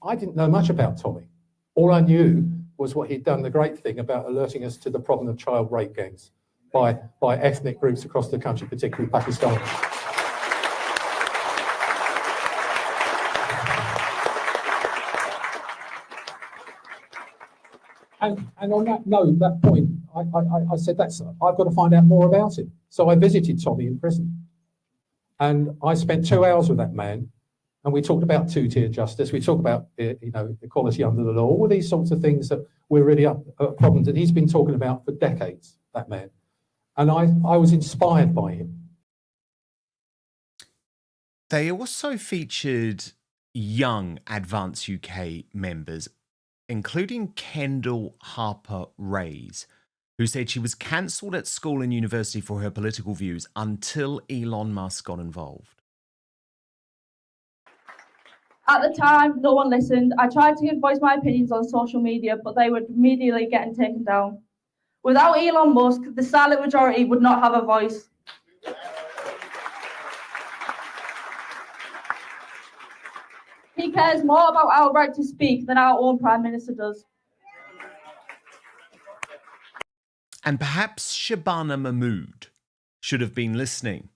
I didn't know much about Tommy. All I knew was what he'd done, the great thing about alerting us to the problem of child rape gangs by ethnic groups across the country, particularly Pakistan. And on that point, I said, I've got to find out more about it. So I visited Tommy in prison. And I spent 2 hours with that man. And we talked about two-tier justice. We talked about, equality under the law, all these sorts of things that we're really up problems that he's been talking about for decades, that man. And I was inspired by him. They also featured young Advance UK members, including Kendall Harper Reyes, who said she was cancelled at school and university for her political views until Elon Musk got involved. At the time, no one listened. I tried to voice my opinions on social media, but they were immediately getting taken down. Without Elon Musk, the silent majority would not have a voice. He cares more about our right to speak than our own Prime Minister does. And perhaps Shabana Mahmood should have been listening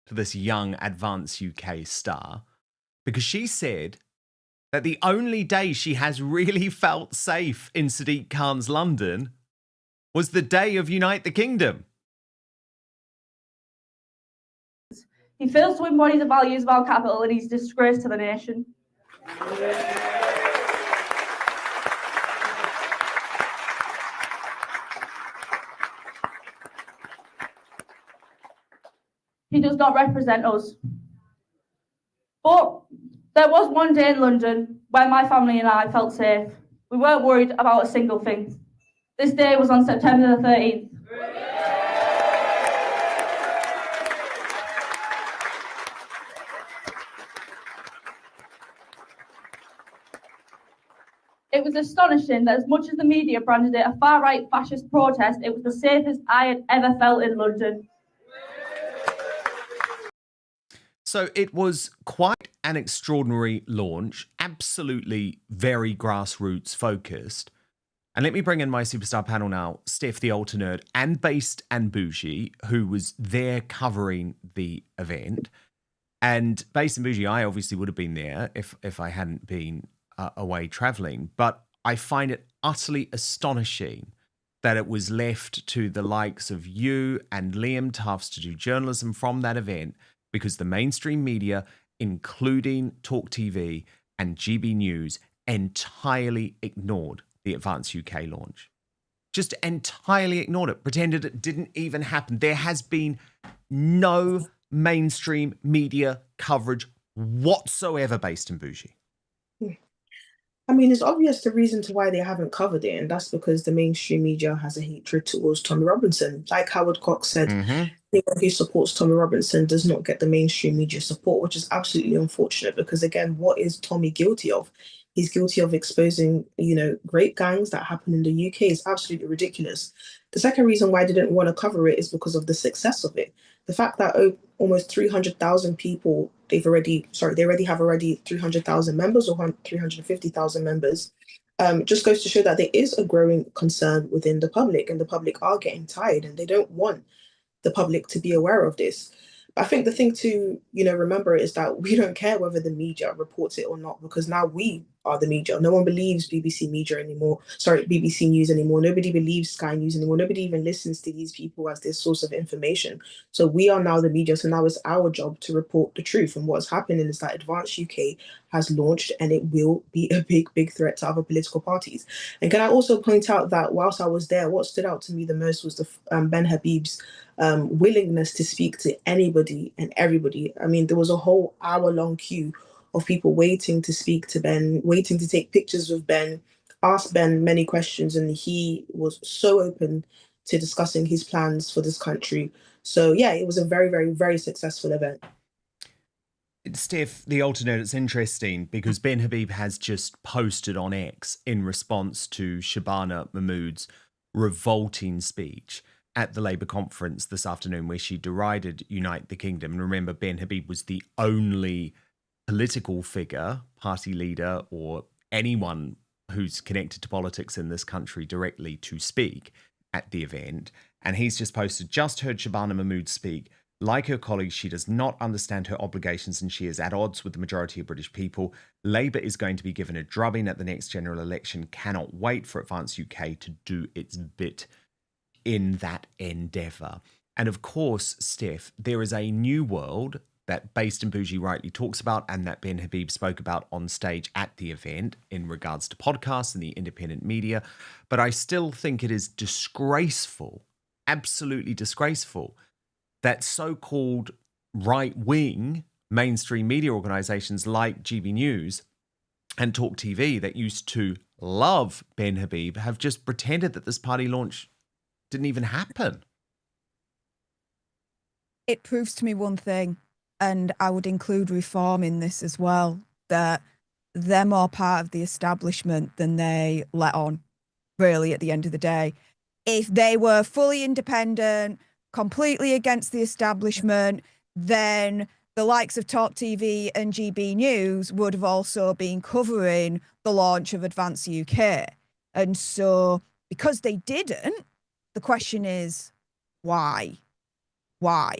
to this young Advance UK star, because she said that the only day she has really felt safe in Sadiq Khan's London was the day of Unite the Kingdom. He fails to embody the values of our capital and he's a disgrace to the nation. He does not represent us. But there was one day in London where my family and I felt safe. We weren't worried about a single thing. This day was on September the 13th. It was astonishing that as much as the media branded it a far-right fascist protest, it was the safest I had ever felt in London. So it was quite an extraordinary launch, absolutely very grassroots focused. And let me bring in my superstar panel now, Steph, the Alter Nerd, and Based and Bougie, who was there covering the event. And Based and Bougie, I obviously would have been there if I hadn't been away traveling. But I find it utterly astonishing that it was left to the likes of you and Liam Tufts to do journalism from that event, because the mainstream media, including Talk TV and GB News, entirely ignored the Advance UK launch. Just entirely ignored it, pretended it didn't even happen. There has been no mainstream media coverage whatsoever Based in Bougie. I mean, it's obvious the reason to why they haven't covered it, and that's because the mainstream media has a hatred towards Tommy Robinson. Like Howard Cox said, anyone who supports Tommy Robinson does not get the mainstream media support, which is absolutely unfortunate because, again, what is Tommy guilty of? He's guilty of exposing, rape gangs that happen in the UK. Is absolutely ridiculous. The second reason why I didn't want to cover it is because of the success of it. The fact that almost 300,000 people, they already have 300,000 members or 350,000 members, just goes to show that there is a growing concern within the public, and the public are getting tired and they don't want the public to be aware of this. But I think the thing to, remember is that we don't care whether the media reports it or not, because now we are the media. No one believes BBC News anymore. Nobody believes Sky News anymore. Nobody even listens to these people as their source of information. So we are now the media. So now it's our job to report the truth. And what's happening is that Advance UK has launched, and it will be a big, big threat to other political parties. And can I also point out that whilst I was there, what stood out to me the most was the Ben Habib's willingness to speak to anybody and everybody. I mean, there was a whole hour-long queue of people waiting to speak to Ben, waiting to take pictures with Ben, ask Ben many questions, and he was so open to discussing his plans for this country. So yeah, it was a very, very, very successful event. Steph, the alternate, it's interesting because Ben Habib has just posted on X in response to Shabana Mahmood's revolting speech at the Labour conference this afternoon, where she derided Unite the Kingdom. And remember, Ben Habib was the only political figure, party leader, or anyone who's connected to politics in this country directly to speak at the event. And he's just posted, just heard Shabana Mahmood speak. Like her colleagues, she does not understand her obligations and she is at odds with the majority of British people. Labour is going to be given a drubbing at the next general election. Cannot wait for Advance UK to do its bit in that endeavour. And of course, Steph, there is a new world that Based and Bougie rightly talks about and that Ben Habib spoke about on stage at the event in regards to podcasts and the independent media. But I still think it is disgraceful, absolutely disgraceful, that so-called right-wing mainstream media organisations like GB News and Talk TV that used to love Ben Habib have just pretended that this party launch didn't even happen. It proves to me one thing, and I would include Reform in this as well, that they're more part of the establishment than they let on, really, at the end of the day. If they were fully independent, completely against the establishment, then the likes of Talk TV and GB News would have also been covering the launch of Advance UK. And so, because they didn't, the question is, why? Why?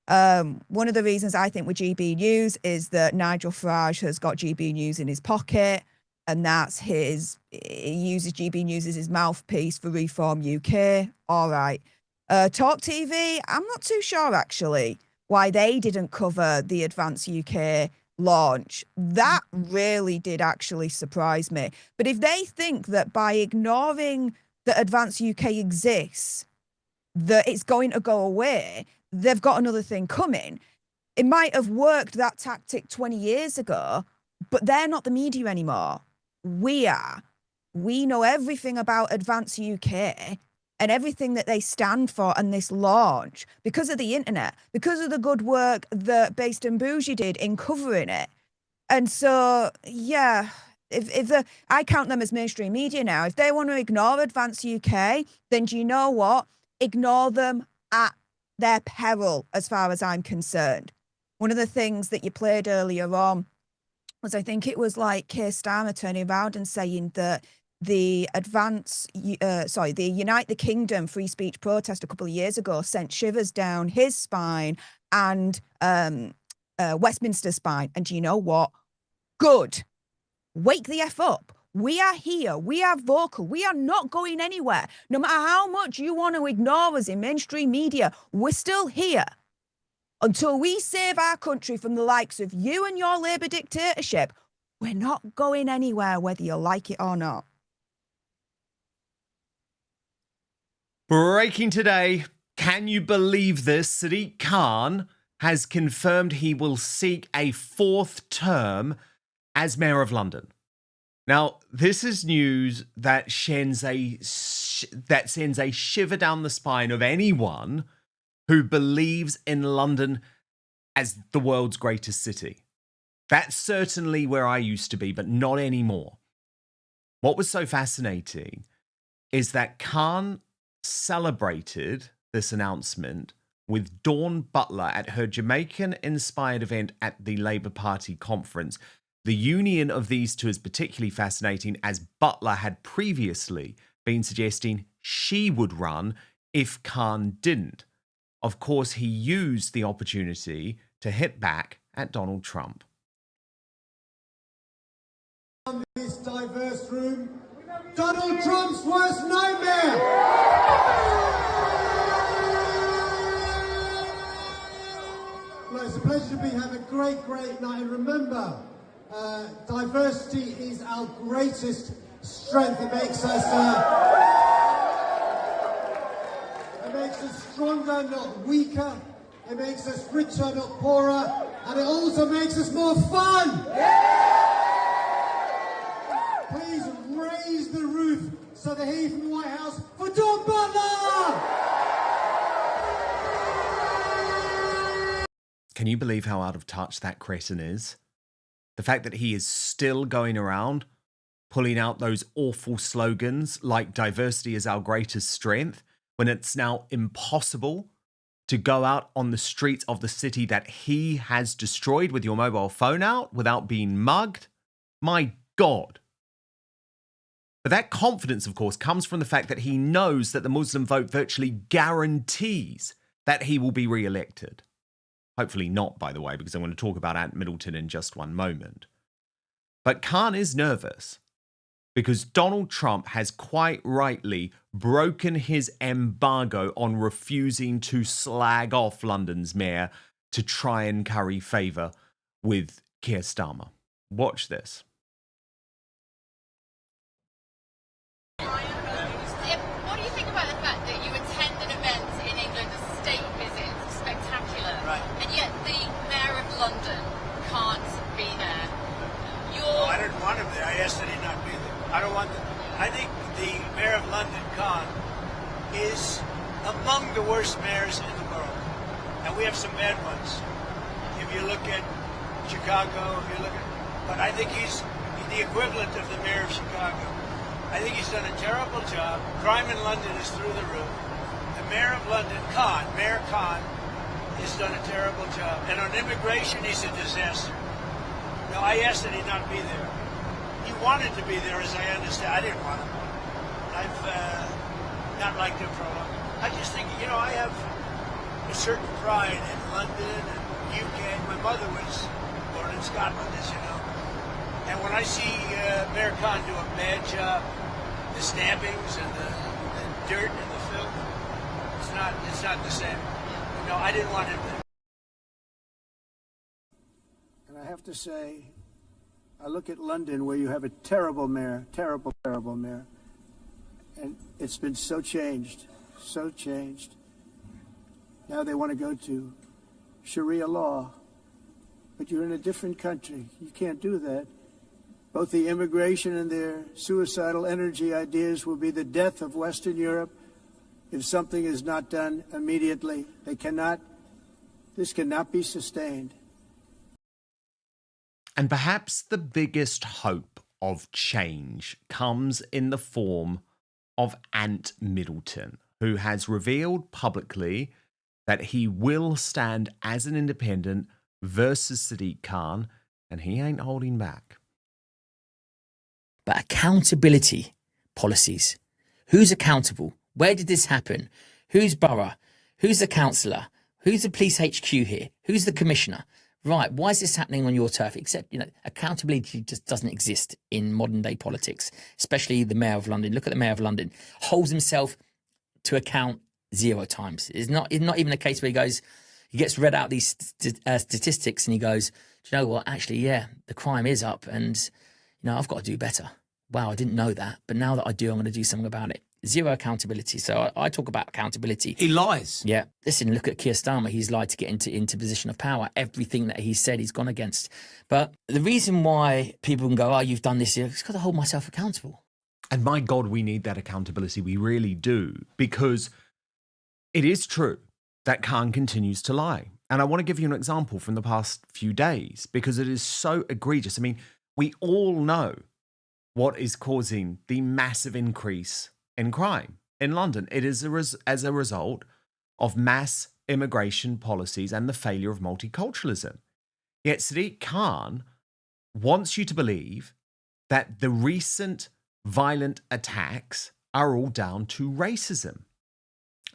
One of the reasons I think with GB News is that Nigel Farage has got GB News in his pocket, and that's he uses GB News as his mouthpiece for Reform UK. All right. Talk TV, I'm not too sure actually why they didn't cover the Advance UK launch. That really did actually surprise me. But if they think that by ignoring that Advance UK exists, that it's going to go away, they've got another thing coming. It might have worked, that tactic, 20 years ago, but they're not the media anymore. We are. We know everything about Advance UK and everything that they stand for and this launch because of the internet, because of the good work that Based and Bougie did in covering it. And so, yeah, I count them as mainstream media now. If they want to ignore Advance UK, then do you know what? Ignore them at their peril, as far as I'm concerned. one of the things that you played earlier on was, I think it was like Keir Starmer turning around and saying that the the Unite the Kingdom free speech protest a couple of years ago sent shivers down his spine and Westminster's spine. And do you know what? Good. Wake the F up. We are here. We are vocal. We are not going anywhere. No matter how much you want to ignore us in mainstream media, we're still here. Until we save our country from the likes of you and your Labour dictatorship, we're not going anywhere, whether you like it or not. Breaking today, can you believe this? Sadiq Khan has confirmed he will seek a 4th term as Mayor of London. Now, this is news that sends a shiver down the spine of anyone who believes in London as the world's greatest city. That's certainly where I used to be, but not anymore. What was so fascinating is that Khan celebrated this announcement with Dawn Butler at her Jamaican-inspired event at the Labour Party conference. The union of these two is particularly fascinating, as Butler had previously been suggesting she would run if Khan didn't. Of course, he used the opportunity to hit back at Donald Trump. This diverse room, Donald Trump's worst nightmare! Well, it's a pleasure to be having a great night. And remember, diversity is our greatest strength. It makes us stronger, not weaker. It makes us richer, not poorer. And it also makes us more fun. Please raise the roof so they hear from the White House for Dawn Butler! Can you believe how out of touch that cretin is? The fact that he is still going around pulling out those awful slogans like diversity is our greatest strength, when it's now impossible to go out on the streets of the city that he has destroyed with your mobile phone out without being mugged. My God. But that confidence, of course, comes from the fact that he knows that the Muslim vote virtually guarantees that he will be re-elected. Hopefully not, by the way, because I'm going to talk about Ant Middleton in just one moment. But Khan is nervous because Donald Trump has quite rightly broken his embargo on refusing to slag off London's mayor to try and curry favour with Keir Starmer. Watch this. What do you think about the fact that you attend an event in England, a state visit, spectacular, and yet the Mayor of London can't be there? No, I don't want him there. I asked that he not be there. I don't want them. I think the Mayor of London, Khan, is among the worst mayors in the world. And we have some bad ones. If you look at Chicago, but I think he's the equivalent of the Mayor of Chicago. I think he's done a terrible job. Crime in London is through the roof. The Mayor of London, Mayor Khan, has done a terrible job. And on immigration, he's a disaster. No, I asked that he not be there. He wanted to be there, as I understand. I didn't want him. I've not liked him for a long time. I just think, I have a certain pride in London and UK. My mother was born in Scotland, as you know. And when I see Mayor Khan do a bad job, the stabbings and the dirt and the filth, it's not the same. No, I didn't want him there. And I have to say, I look at London where you have a terrible mayor, terrible mayor, and it's been so changed. Now they want to go to Sharia law, but you're in a different country. You can't do that. Both the immigration and their suicidal energy ideas will be the death of Western Europe if something is not done immediately. This cannot be sustained. And perhaps the biggest hope of change comes in the form of Ant Middleton, who has revealed publicly that he will stand as an independent versus Sadiq Khan, and he ain't holding back. But accountability policies. Who's accountable? Where did this happen? Who's borough? Who's the councillor? Who's the police HQ here? Who's the commissioner? Right, why is this happening on your turf? Except, accountability just doesn't exist in modern day politics, especially the Mayor of London. Look at the Mayor of London. Holds himself to account 0 times. It's not even a case where he gets read out these statistics and he goes, do you know what? Actually, yeah, the crime is up and, I've got to do better. Wow, I didn't know that. But now that I do, I'm going to do something about it. 0 accountability. So I talk about accountability. He lies. Yeah. Listen, look at Keir Starmer. He's lied to get into position of power. Everything that he said, he's gone against. But the reason why people can go, you've done this, I've got to hold myself accountable. And my God, we need that accountability. We really do. Because it is true that Khan continues to lie. And I want to give you an example from the past few days because it is so egregious. I mean, we all know what is causing the massive increase in crime in London. It is as a result of mass immigration policies and the failure of multiculturalism. Yet Sadiq Khan wants you to believe that the recent violent attacks are all down to racism.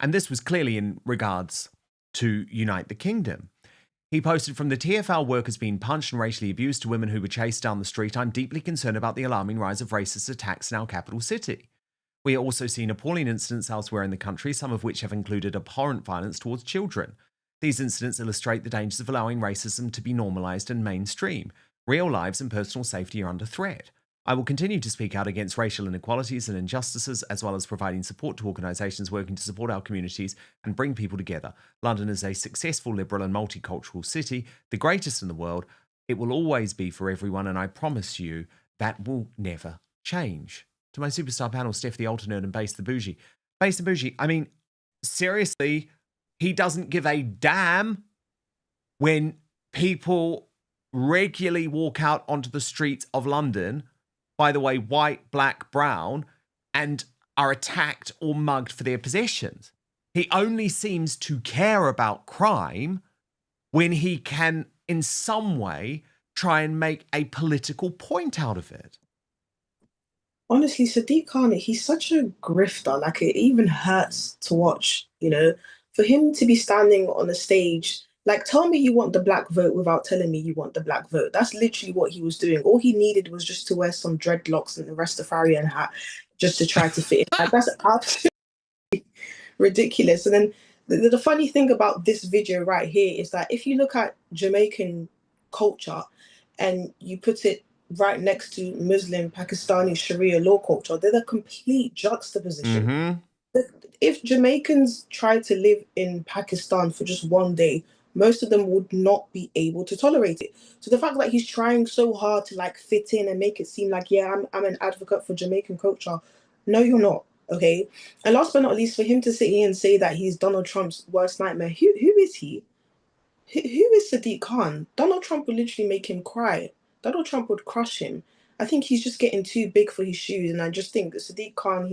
And this was clearly in regards to Unite the Kingdom. He posted, from the TfL workers being punched and racially abused to women who were chased down the street, I'm deeply concerned about the alarming rise of racist attacks in our capital city. We are also seeing appalling incidents elsewhere in the country, some of which have included abhorrent violence towards children. These incidents illustrate the dangers of allowing racism to be normalised and mainstream. Real lives and personal safety are under threat. I will continue to speak out against racial inequalities and injustices, as well as providing support to organisations working to support our communities and bring people together. London is a successful, liberal and multicultural city, the greatest in the world. It will always be for everyone, and I promise you that will never change. To my superstar panel, Steph the Alter Nerd and Base the Bougie. Base the Bougie, I mean, seriously, he doesn't give a damn when people regularly walk out onto the streets of London, by the way, white, black, brown, and are attacked or mugged for their possessions. He only seems to care about crime when he can, in some way, try and make a political point out of it. Honestly, Sadiq Khan, he's such a grifter. Like, it even hurts to watch, for him to be standing on a stage. Like, tell me you want the black vote without telling me you want the black vote. That's literally what he was doing. All he needed was just to wear some dreadlocks and a Rastafarian hat just to try to fit in. Like, that's absolutely ridiculous. And then the funny thing about this video right here is that if you look at Jamaican culture and you put it right next to Muslim, Pakistani Sharia law culture, they're the complete juxtaposition. Mm-hmm. If Jamaicans try to live in Pakistan for just one day, most of them would not be able to tolerate it. So the fact that he's trying so hard to fit in and make it seem like, yeah, I'm an advocate for Jamaican culture. No, you're not. Okay. And last but not least, for him to sit here and say that he's Donald Trump's worst nightmare, who is he? Who is Sadiq Khan? Donald Trump would literally make him cry. Donald Trump would crush him. I think he's just getting too big for his shoes. And I just think that Sadiq Khan,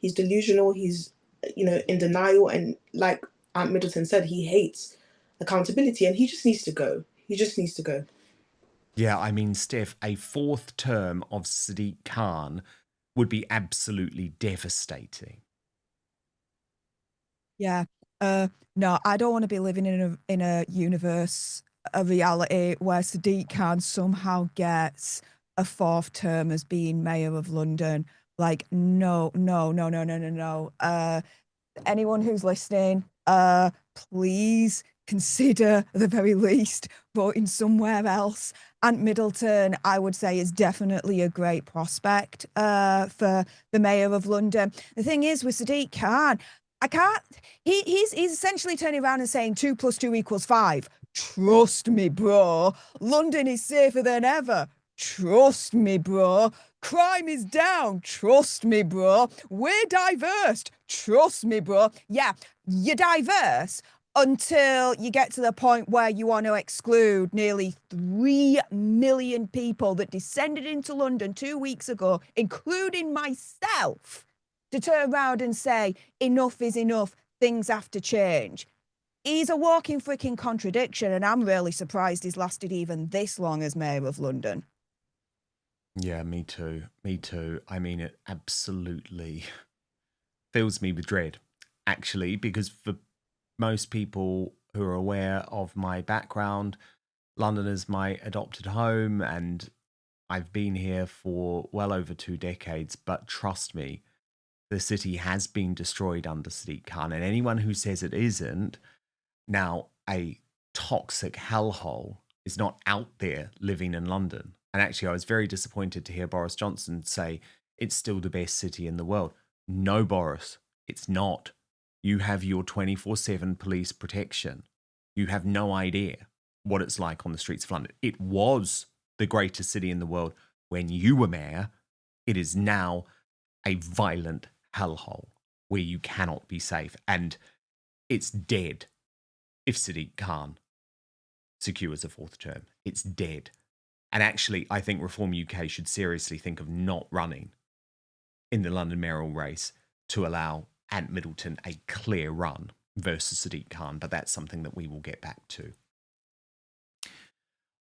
he's delusional. He's, in denial. And like Aunt Middleton said, he hates accountability, and he just needs to go. He just needs to go. Yeah, I mean, Steph, a 4th term of Sadiq Khan would be absolutely devastating. Yeah. No, I don't want to be living in a universe, a reality where Sadiq Khan somehow gets a 4th term as being Mayor of London. Like, no. Anyone who's listening, please consider, at the very least, voting somewhere else. Aunt Middleton, I would say, is definitely a great prospect for the Mayor of London. The thing is, with Sadiq Khan, he's essentially turning around and saying 2 + 2 = 5. Trust me, bro. London is safer than ever. Trust me, bro. Crime is down. Trust me, bro. We're diverse. Trust me, bro. Yeah, you're diverse until you get to the point where you want to exclude nearly 3 million people that descended into London 2 weeks ago, including myself, to turn around and say, enough is enough, things have to change. he's a walking freaking contradiction, and I'm really surprised he's lasted even this long as Mayor of London. Yeah, me too. Me too. I mean, it absolutely fills me with dread, actually, because for most people who are aware of my background, London is my adopted home, and I've been here for well over 2 decades. But trust me, the city has been destroyed under Sadiq Khan, and anyone who says it isn't now a toxic hellhole is not out there living in London. And actually, I was very disappointed to hear Boris Johnson say it's still the best city in the world. No, Boris, it's not. You have your 24/7 police protection. You have no idea what it's like on the streets of London. It was the greatest city in the world when you were mayor. It is now a violent hellhole where you cannot be safe. And it's dead if Sadiq Khan secures a 4th term. It's dead. And actually, I think Reform UK should seriously think of not running in the London mayoral race to allow Ant Middleton a clear run versus Sadiq Khan. But that's something that we will get back to.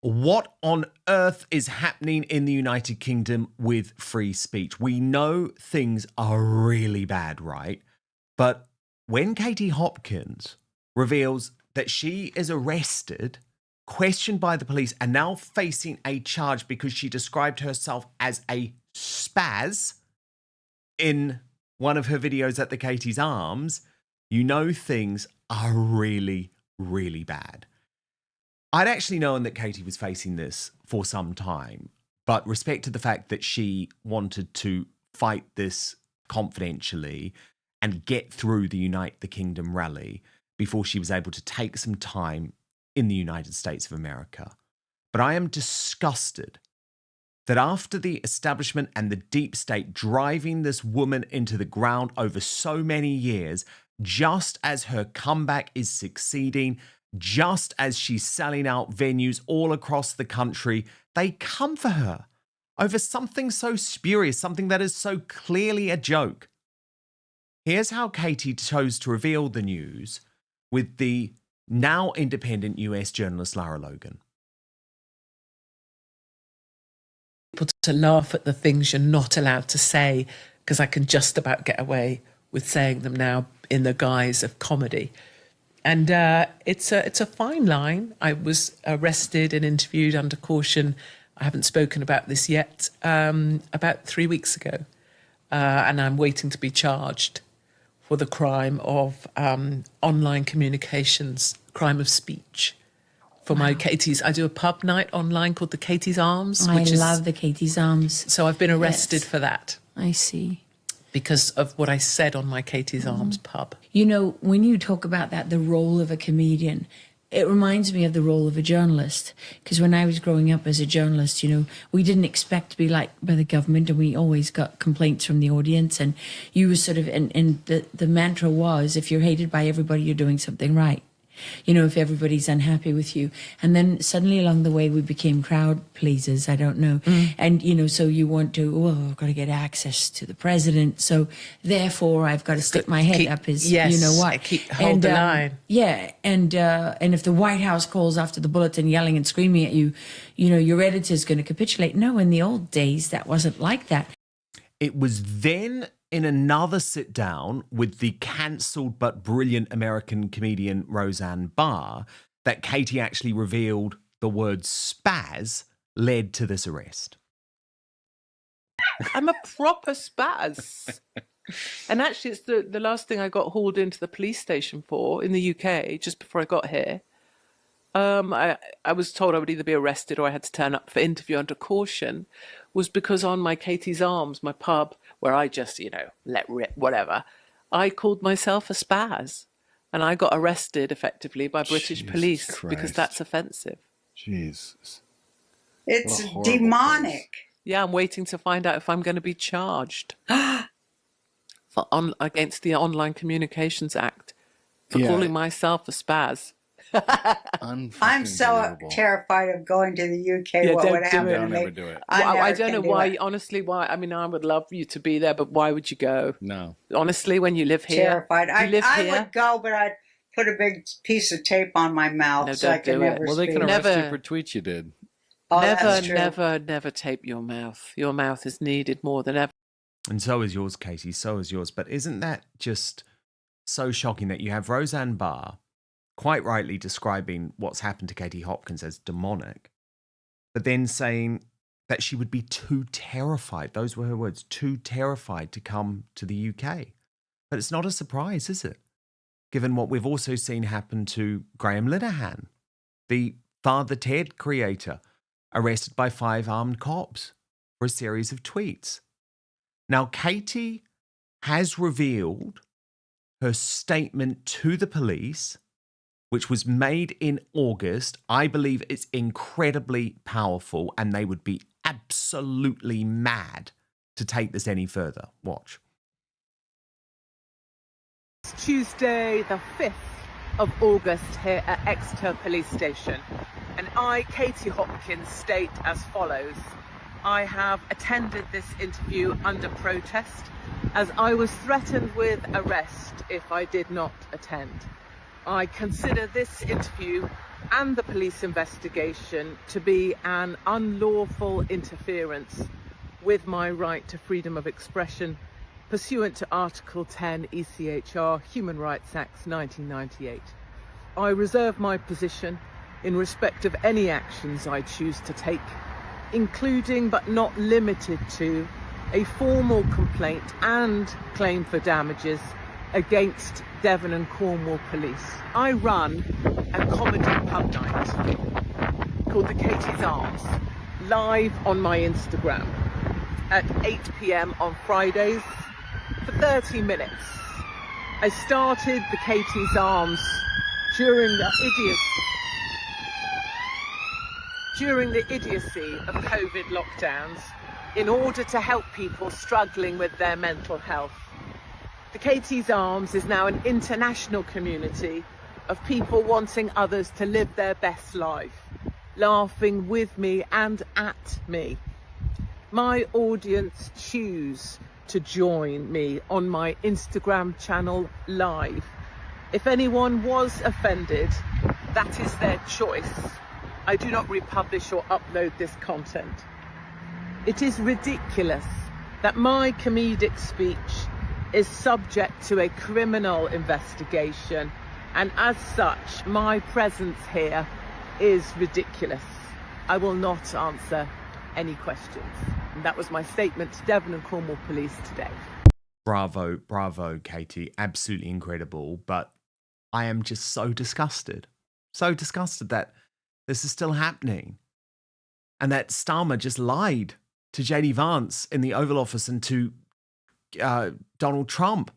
What on earth is happening in the United Kingdom with free speech? We know things are really bad, right? But when Katie Hopkins reveals that she is arrested, questioned by the police, and now facing a charge because she described herself as a spaz in one of her videos at the Katie's Arms, you know things are really, really bad. I'd actually known that Katie was facing this for some time, but respected the fact that she wanted to fight this confidentially and get through the Unite the Kingdom rally before she was able to take some time in the United States of America. But I am disgusted that after the establishment and the deep state driving this woman into the ground over so many years, just as her comeback is succeeding, just as she's selling out venues all across the country, they come for her over something so spurious, something that is so clearly a joke. Here's how Katie chose to reveal the news with the now independent US journalist Lara Logan. People to laugh at the things you're not allowed to say, because I can just about get away with saying them now in the guise of comedy. And it's a fine line. I was arrested and interviewed under caution. I haven't spoken about this yet, about 3 weeks ago. And I'm waiting to be charged for the crime of online communications, crime of speech. For my Katie's, I do a pub night online called the Katie's Arms. I love the Katie's Arms. So I've been arrested for that. I see. Because of what I said on my Katie's Arms pub. You know, when you talk about that, the role of a comedian, it reminds me of the role of a journalist. Because when I was growing up as a journalist, you know, we didn't expect to be liked by the government, and we always got complaints from the audience. And you were sort of, and the mantra was, if you're hated by everybody, you're doing something right. You know, if everybody's unhappy with you. And then suddenly along the way, we became crowd pleasers, I don't know. And, you know, so you want to, I've got to get access to the president. So therefore, I've got to stick my head up as, you know what. Hold the line. Yeah. And if the White House calls after the bulletin yelling and screaming at you, you know, your editor's going to capitulate. No, in the old days, that wasn't like that. It was then in another sit down with the cancelled but brilliant American comedian Roseanne Barr that Katie actually revealed the word spaz led to this arrest. I'm a proper spaz. And actually, it's the last thing I got hauled into the police station for in the UK just before I got here. I was told I would either be arrested or I had to turn up for interview under caution, was because on my Katie's Arms, my pub, where I just, you know, let rip, whatever, I called myself a spaz. And I got arrested effectively by British police because that's offensive. Jesus. It's demonic. Yeah, I'm waiting to find out if I'm going to be charged against the Online Communications Act for calling myself a spaz. I'm so terrified of going to the UK. Yeah, what don't would do happen it. to me? Never do it. I don't know why, honestly, why. I mean, I would love you to be there, but why would you go? No. Honestly, when you live here. Terrified. I would go, but I'd put a big piece of tape on my mouth No, so I don't can do never it. speak. Well, they can arrest you for tweets you did. Oh, never, that's true. never tape your mouth. Your mouth is needed more than ever. And so is yours, Katie. So is yours. But isn't that just so shocking that you have Roseanne Barr quite rightly describing what's happened to Katie Hopkins as demonic, but then saying that she would be too terrified, those were her words, too terrified to come to the UK. But it's not a surprise, is it? Given what we've also seen happen to Graham Linehan, the Father Ted creator, arrested by 5 armed cops for a series of tweets. Now, Katie has revealed her statement to the police, which was made in August. I believe it's incredibly powerful, and they would be absolutely mad to take this any further. Watch. Tuesday, the 5th of August, here at Exeter Police Station. And I, Katie Hopkins, state as follows. I have attended this interview under protest as I was threatened with arrest if I did not attend. I consider this interview and the police investigation to be an unlawful interference with my right to freedom of expression pursuant to Article 10 ECHR Human Rights Act 1998. I reserve my position in respect of any actions I choose to take, including but not limited to a formal complaint and claim for damages against Devon and Cornwall Police. I run a comedy pub night called the Katie's Arms, live on my Instagram at 8 p.m. on Fridays for 30 minutes. I started the Katie's Arms during the idiocy of COVID lockdowns in order to help people struggling with their mental health. The Katie's Arms is now an international community of people wanting others to live their best life, laughing with me and at me. My audience choose to join me on my Instagram channel live. If anyone was offended, that is their choice. I do not republish or upload this content. It is ridiculous that my comedic speech is subject to a criminal investigation, and as such, my presence here is ridiculous. I will not answer any questions. And that was my statement to Devon and Cornwall Police today. Bravo, bravo, Katie. Absolutely incredible. But I am just so disgusted that this is still happening. And that Starmer just lied to JD Vance in the Oval Office and to Donald Trump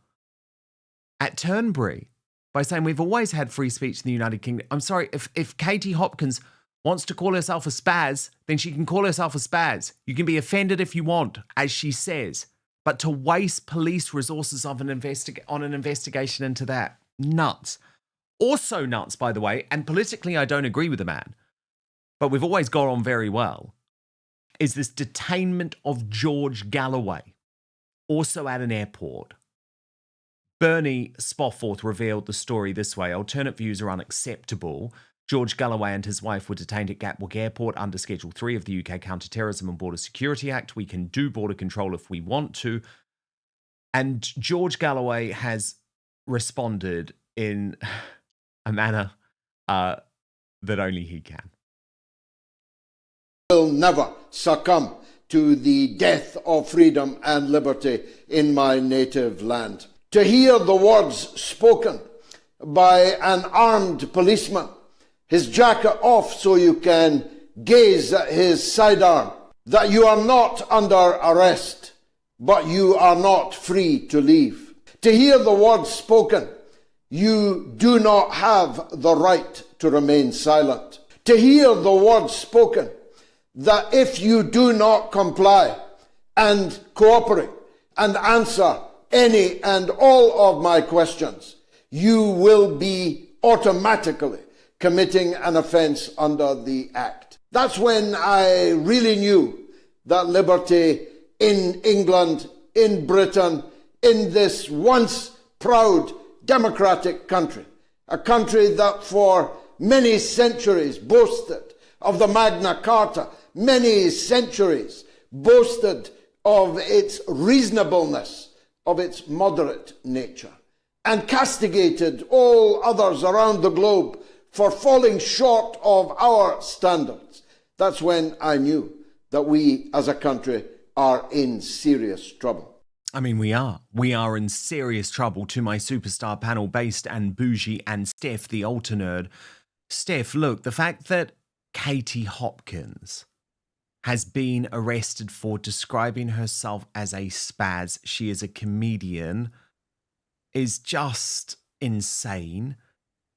at Turnberry by saying we've always had free speech in the United Kingdom. I'm sorry, if Katie Hopkins wants to call herself a spaz, then she can call herself a spaz. You can be offended if you want, as she says. But to waste police resources on an investigation into that, nuts. Also nuts, by the way, and politically I don't agree with the man, but we've always got on very well, is this detainment of George Galloway, also at an airport. Bernie Spofford revealed the story this way. Alternate views are unacceptable. George Galloway and his wife were detained at Gatwick Airport under Schedule 3 of the UK Counter-Terrorism and Border Security Act. We can do border control if we want to. And George Galloway has responded in a manner that only he can. Will never succumb to the death of freedom and liberty in my native land. To hear the words spoken by an armed policeman, his jacket off so you can gaze at his sidearm, that you are not under arrest, but you are not free to leave. To hear the words spoken, you do not have the right to remain silent. To hear the words spoken, that if you do not comply and cooperate and answer any and all of my questions, you will be automatically committing an offence under the Act. That's when I really knew that liberty in England, in Britain, in this once proud democratic country, a country that for many centuries boasted of the Magna Carta, many centuries boasted of its reasonableness, of its moderate nature, and castigated all others around the globe for falling short of our standards. That's when I knew that we as a country are in serious trouble. I mean, we are. We are in serious trouble. To my superstar panel, Based and Bougie and Steph, the altar nerd. Steph, look, the fact that Katie Hopkins has been arrested for describing herself as a spaz, she is a comedian, is just insane.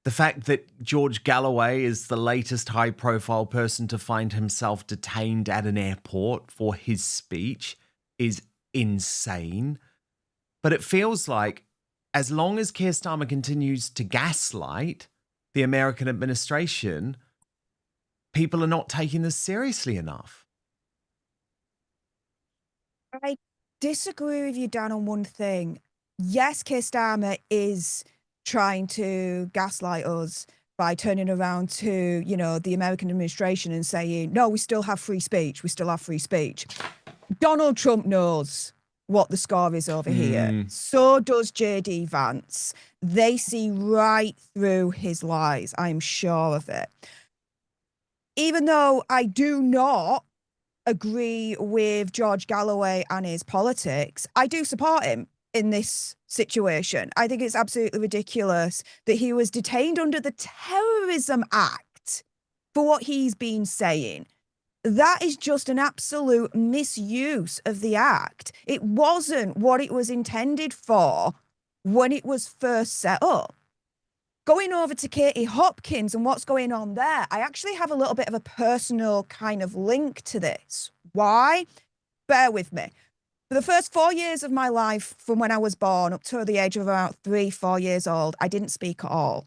The fact that George Galloway is the latest high-profile person to find himself detained at an airport for his speech is insane. But it feels like as long as Keir Starmer continues to gaslight the American administration, people are not taking this seriously enough. I disagree with you, Dan, on one thing. Yes, Keir Starmer is trying to gaslight us by turning around to, you know, the American administration and saying, no, we still have free speech. We still have free speech. Donald Trump knows what the score is over here. So does JD Vance. They see right through his lies. I'm sure of it. Even though I do not agree with George Galloway and his politics, I do support him in this situation. I think it's absolutely ridiculous that he was detained under the Terrorism Act for what he's been saying. That is just an absolute misuse of the act. It wasn't what it was intended for when it was first set up. Going over to Katie Hopkins and what's going on there, I actually have a little bit of a personal kind of link to this. Why? Bear with me. For the first 4 years of my life, from when I was born up to the age of about 3-4 years old, I didn't speak at all.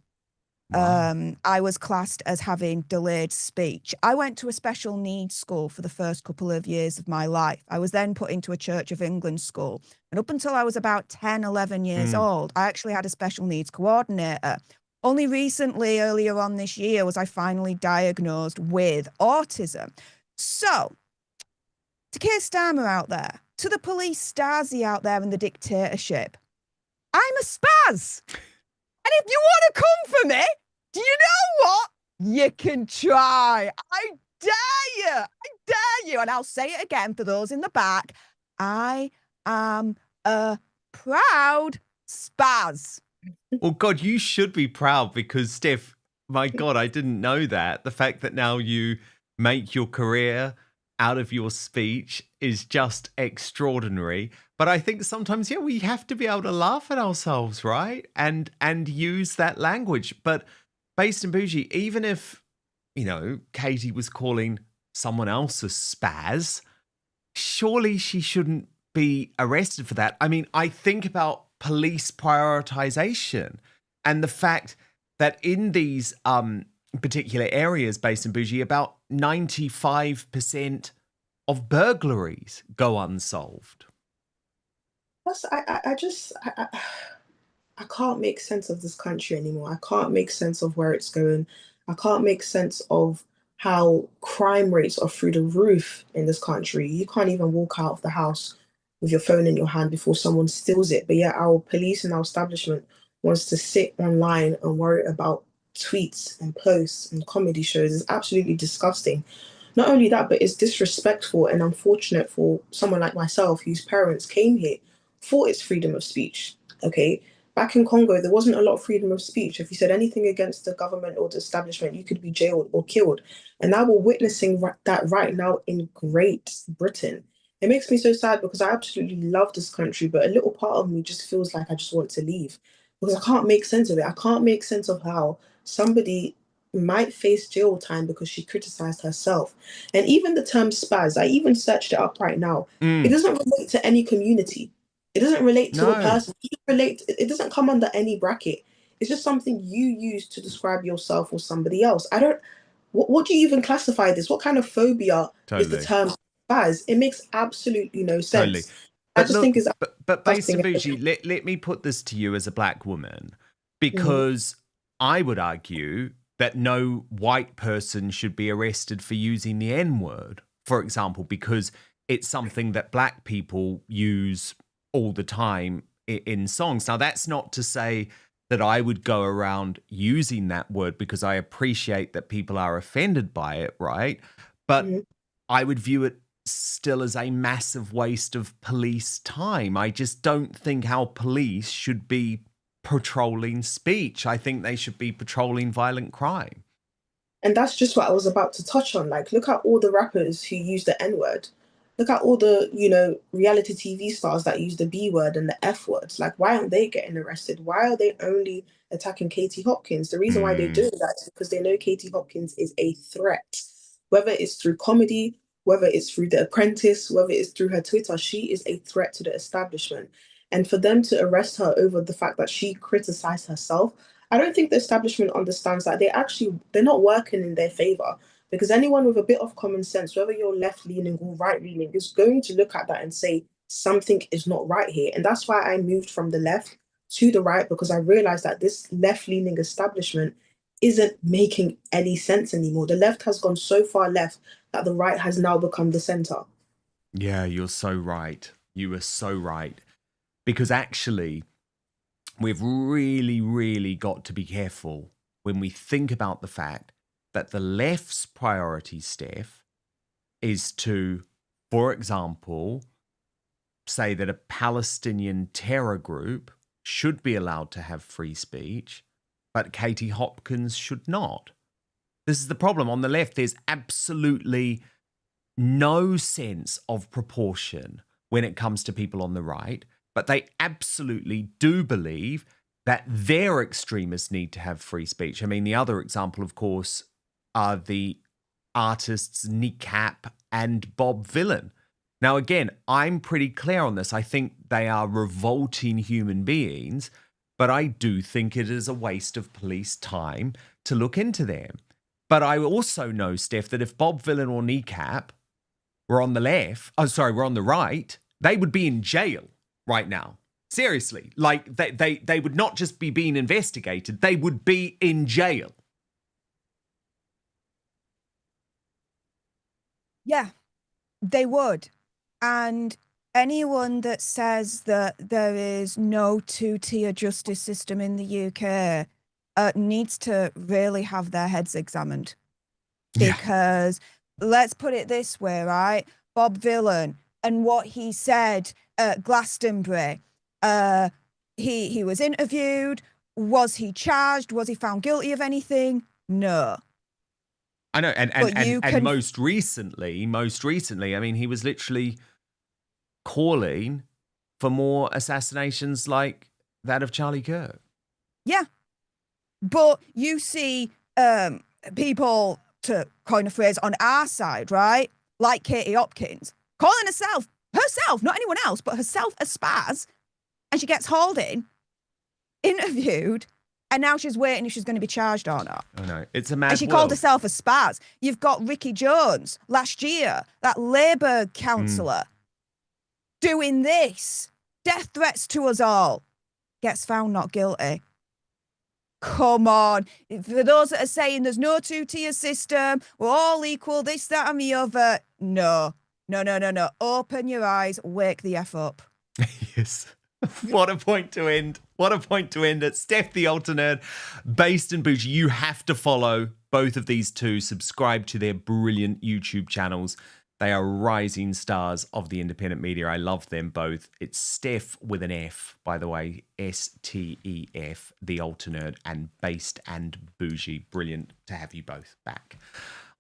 Wow. I was classed as having delayed speech. I went to a special needs school for the first couple of years of my life. I was then put into a Church of England school. And up until I was about 10, 11 years old, I actually had a special needs coordinator. Only recently, earlier on this year, was I finally diagnosed with autism. So, to Keir Starmer out there, to the police Stasi out there in the dictatorship, I'm a spaz. And if you want to come for me, do you know what? You can try. I dare you. I dare you. And I'll say it again for those in the back. I am a proud spaz. Well, God, you should be proud because, Steph, my God, I didn't know that. The fact that now you make your career out of your speech is just extraordinary. But I think sometimes, yeah, we have to be able to laugh at ourselves, right? And use that language. But Based and Bougie, even if, you know, Katie was calling someone else a spaz, surely she shouldn't be arrested for that. I mean, I think about police prioritization and the fact that in these particular areas, Based and Bougie, about 95% of burglaries go unsolved. I can't make sense of this country anymore. I can't make sense of where it's going. I can't make sense of how crime rates are through the roof in this country. You can't even walk out of the house with your phone in your hand before someone steals it. But yet our police and our establishment wants to sit online and worry about tweets and posts and comedy shows. It's absolutely disgusting. Not only that, but it's disrespectful and unfortunate for someone like myself whose parents came here for its freedom of speech, okay? Back in Congo, there wasn't a lot of freedom of speech. If you said anything against the government or the establishment, you could be jailed or killed. And now we're witnessing that right now in Great Britain. It makes me so sad because I absolutely love this country, but a little part of me just feels like I just want to leave because I can't make sense of it. I can't make sense of how somebody might face jail time because she criticized herself. And even the term spaz, I even searched it up right now. It doesn't relate to any community. It doesn't relate to a person. It doesn't come under any bracket. It's just something you use to describe yourself or somebody else. What do you even classify this? What kind of phobia is the term spaz? It makes absolutely no sense. Totally. I just think it's... But Based and Bougie, let me put this to you as a black woman, because I would argue that no white person should be arrested for using the N-word, for example, because it's something that black people use all the time in songs. Now, that's not to say that I would go around using that word, because I appreciate that people are offended by it, right? But I would view it still as a massive waste of police time. I just don't think our police should be patrolling speech. I think they should be patrolling violent crime. And that's just what I was about to touch on. Like, look at all the rappers who use the N-word. Look at all the, reality TV stars that use the B word and the F words. Like, why aren't they getting arrested? Why are they only attacking Katie Hopkins? The reason why they're doing that is because they know Katie Hopkins is a threat. Whether it's through comedy, whether it's through The Apprentice, whether it's through her Twitter, she is a threat to the establishment. And for them to arrest her over the fact that she criticized herself, I don't think the establishment understands that they're not working in their favor. Because anyone with a bit of common sense, whether you're left-leaning or right-leaning, is going to look at that and say, something is not right here. And that's why I moved from the left to the right, because I realized that this left-leaning establishment isn't making any sense anymore. The left has gone so far left that the right has now become the center. Yeah, you're so right. You are so right. Because actually, we've really, really got to be careful when we think about the fact that the left's priority, Steph, is to, for example, say that a Palestinian terror group should be allowed to have free speech, but Katie Hopkins should not. This is the problem. On the left, there's absolutely no sense of proportion when it comes to people on the right, but they absolutely do believe that their extremists need to have free speech. I mean, the other example, of course, are the artists Kneecap and Bob Vylan. Now, again, I'm pretty clear on this. I think they are revolting human beings, but I do think it is a waste of police time to look into them. But I also know, Steph, that if Bob Vylan or Kneecap were on the were on the right, they would be in jail right now. Seriously, like they would not just be being investigated, they would be in jail. Yeah, they would. And anyone that says that there is no two-tier justice system in the UK needs to really have their heads examined. Because let's put it this way, right? Bob Vylan and what he said at Glastonbury, he was interviewed. Was he charged? Was he found guilty of anything? No. I know, and most recently, I mean, he was literally calling for more assassinations like that of Charlie Kirk. Yeah. But you see people, to coin a phrase, on our side, right? Like Katie Hopkins, calling herself, not anyone else, but herself a spaz. And she gets hauled in, interviewed, and now she's waiting if she's going to be charged or not. Oh, no. It's a mad And she world. called herself a spaz. You've got Ricky Jones last year, that Labour councillor, doing this. Death threats to us all. Gets found not guilty. Come on. For those that are saying there's no two-tier system, we're all equal, this, that, and the other. No. Open your eyes, wake the F up. Yes. What a point to end. What a point to end it. Steph the Alternate, Based and Bougie. You have to follow both of these two. Subscribe to their brilliant YouTube channels. They are rising stars of the independent media. I love them both. It's Steph with an F, by the way. STEF, the Alternate, and Based and Bougie. Brilliant to have you both back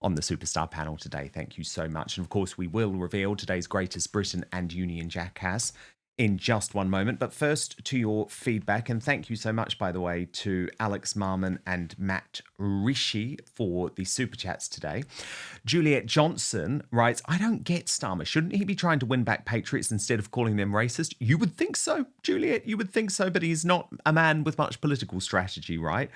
on the Superstar panel today. Thank you so much. And of course, we will reveal today's greatest Britain and Union jackass in just one moment. But first, to your feedback, and thank you so much, by the way, to Alex Marmon and Matt Rishi for the super chats today. Juliet Johnson writes, I don't get Starmer. Shouldn't he be trying to win back patriots instead of calling them racist? You would think so, Juliet. You would think so, but he's not a man with much political strategy, right?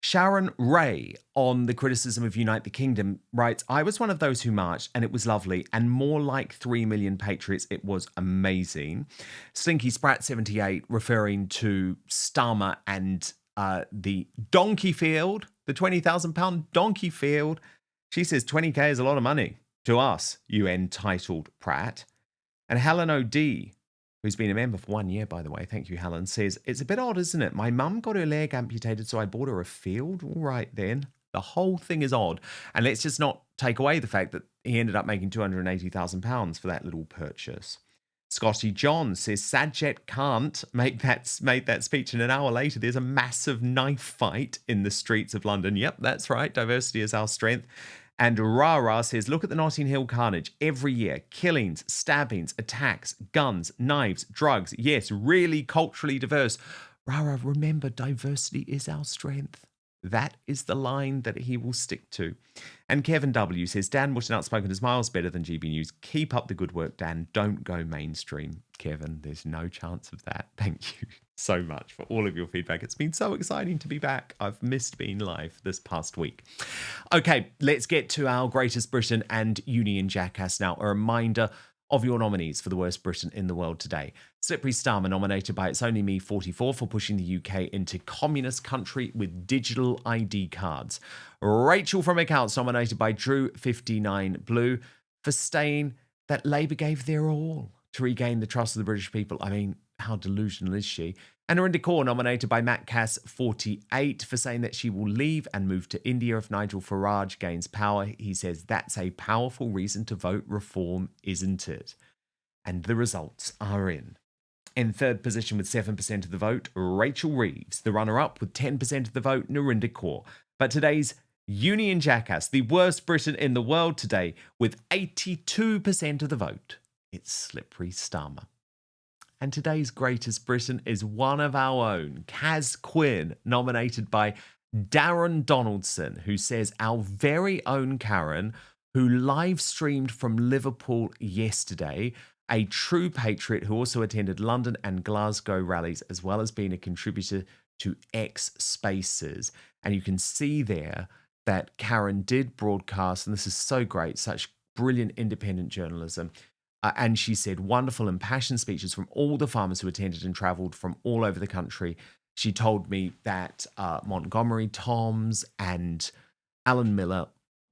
Sharon Ray, on the criticism of Unite the Kingdom, writes, I was one of those who marched and it was lovely, and more like 3 million patriots. It was amazing. Slinky Sprat 78, referring to Starmer and the donkey field, the £20,000 donkey field. She says 20k is a lot of money to us, you entitled prat. And Helen O.D., who's been a member for 1 year, by the way, thank you, Helen, says, it's a bit odd, isn't it? My mum got her leg amputated, so I bought her a field. All right, then. The whole thing is odd. And let's just not take away the fact that he ended up making £280,000 for that little purchase. Scotty John says, Sajid can't made that speech, and an hour later, there's a massive knife fight in the streets of London. Yep, that's right. Diversity is our strength. And Rara says, look at the Notting Hill carnage every year. Killings, stabbings, attacks, guns, knives, drugs. Yes, really culturally diverse. Rara, remember, diversity is our strength. That is the line that he will stick to. And Kevin W. says, Dan Wootton Outspoken is miles better than GB News. Keep up the good work, Dan. Don't go mainstream. Kevin, there's no chance of that. Thank you so much for all of your feedback. It's been so exciting to be back. I've missed being live this past week. Okay, let's get to our Greatest Britain and Union Jackass now. A reminder of your nominees for the worst Britain in the world today. Slippery Starmer, nominated by It's Only Me 44 for pushing the UK into communist country with digital ID cards. Rachel from Accounts, nominated by Drew 59 Blue for saying that Labour gave their all to regain the trust of the British people. I mean, how delusional is she? And Narinder Kaur, nominated by Matt Cass 48 for saying that she will leave and move to India if Nigel Farage gains power. He says that's a powerful reason to vote reform, isn't it? And the results are in. In third position with 7% of the vote, Rachel Reeves. The runner-up with 10% of the vote, Narinder Kaur. But today's Union Jackass, the worst Britain in the world today, with 82% of the vote, it's Slippery Starmer. And today's Greatest Britain is one of our own, Kaz Quinn, nominated by Darren Donaldson, who says our very own Karen, who live streamed from Liverpool yesterday, a true patriot who also attended London and Glasgow rallies, as well as being a contributor to X Spaces. And you can see there that Karen did broadcast, and this is so great, such brilliant independent journalism. And she said wonderful impassioned speeches from all the farmers who attended and travelled from all over the country. She told me that Montgomery Toms and Alan Miller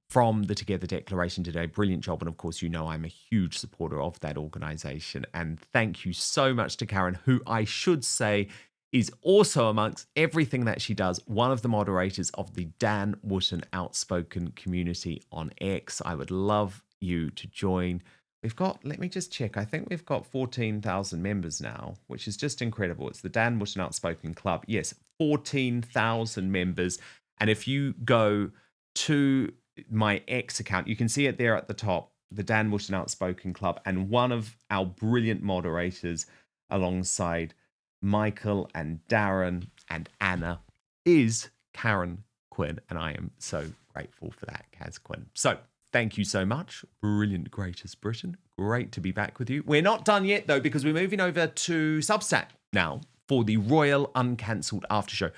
from the Together Declaration did a brilliant job. And of course, you know, I'm a huge supporter of that organisation. And thank you so much to Karen, who I should say is also, amongst everything that she does, one of the moderators of the Dan Wootton Outspoken community on X. I would love you to join. We've got, let me just check, I think we've got 14,000 members now, which is just incredible. It's the Dan Wootton Outspoken Club. Yes, 14,000 members. And if you go to my X account, you can see it there at the top, the Dan Wootton Outspoken Club. And one of our brilliant moderators alongside Michael and Darren and Anna is Karen Quinn. And I am so grateful for that, Kaz Quinn. So, thank you so much. Brilliant Greatest Britain. Great to be back with you. We're not done yet, though, because we're moving over to Substack now for the Royal Uncancelled Aftershow.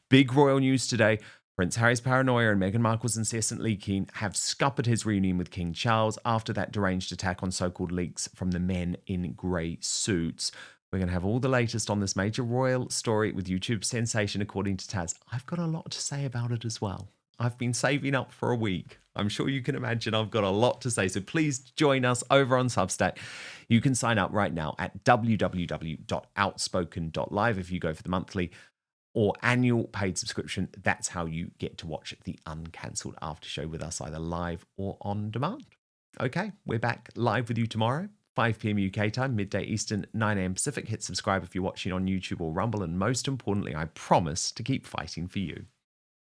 Big royal news today. Prince Harry's paranoia and Meghan Markle's incessant leaking have scuppered his reunion with King Charles after that deranged attack on so-called leaks from the men in grey suits. We're going to have all the latest on this major royal story with YouTube sensation, according to Taz. I've got a lot to say about it as well. I've been saving up for a week. I'm sure you can imagine I've got a lot to say. So please join us over on Substack. You can sign up right now at www.outspoken.live. If you go for the monthly or annual paid subscription, that's how you get to watch the Uncancelled After Show with us, either live or on demand. Okay, we're back live with you tomorrow, 5 p.m. UK time, midday Eastern, 9 a.m. Pacific. Hit subscribe if you're watching on YouTube or Rumble. And most importantly, I promise to keep fighting for you.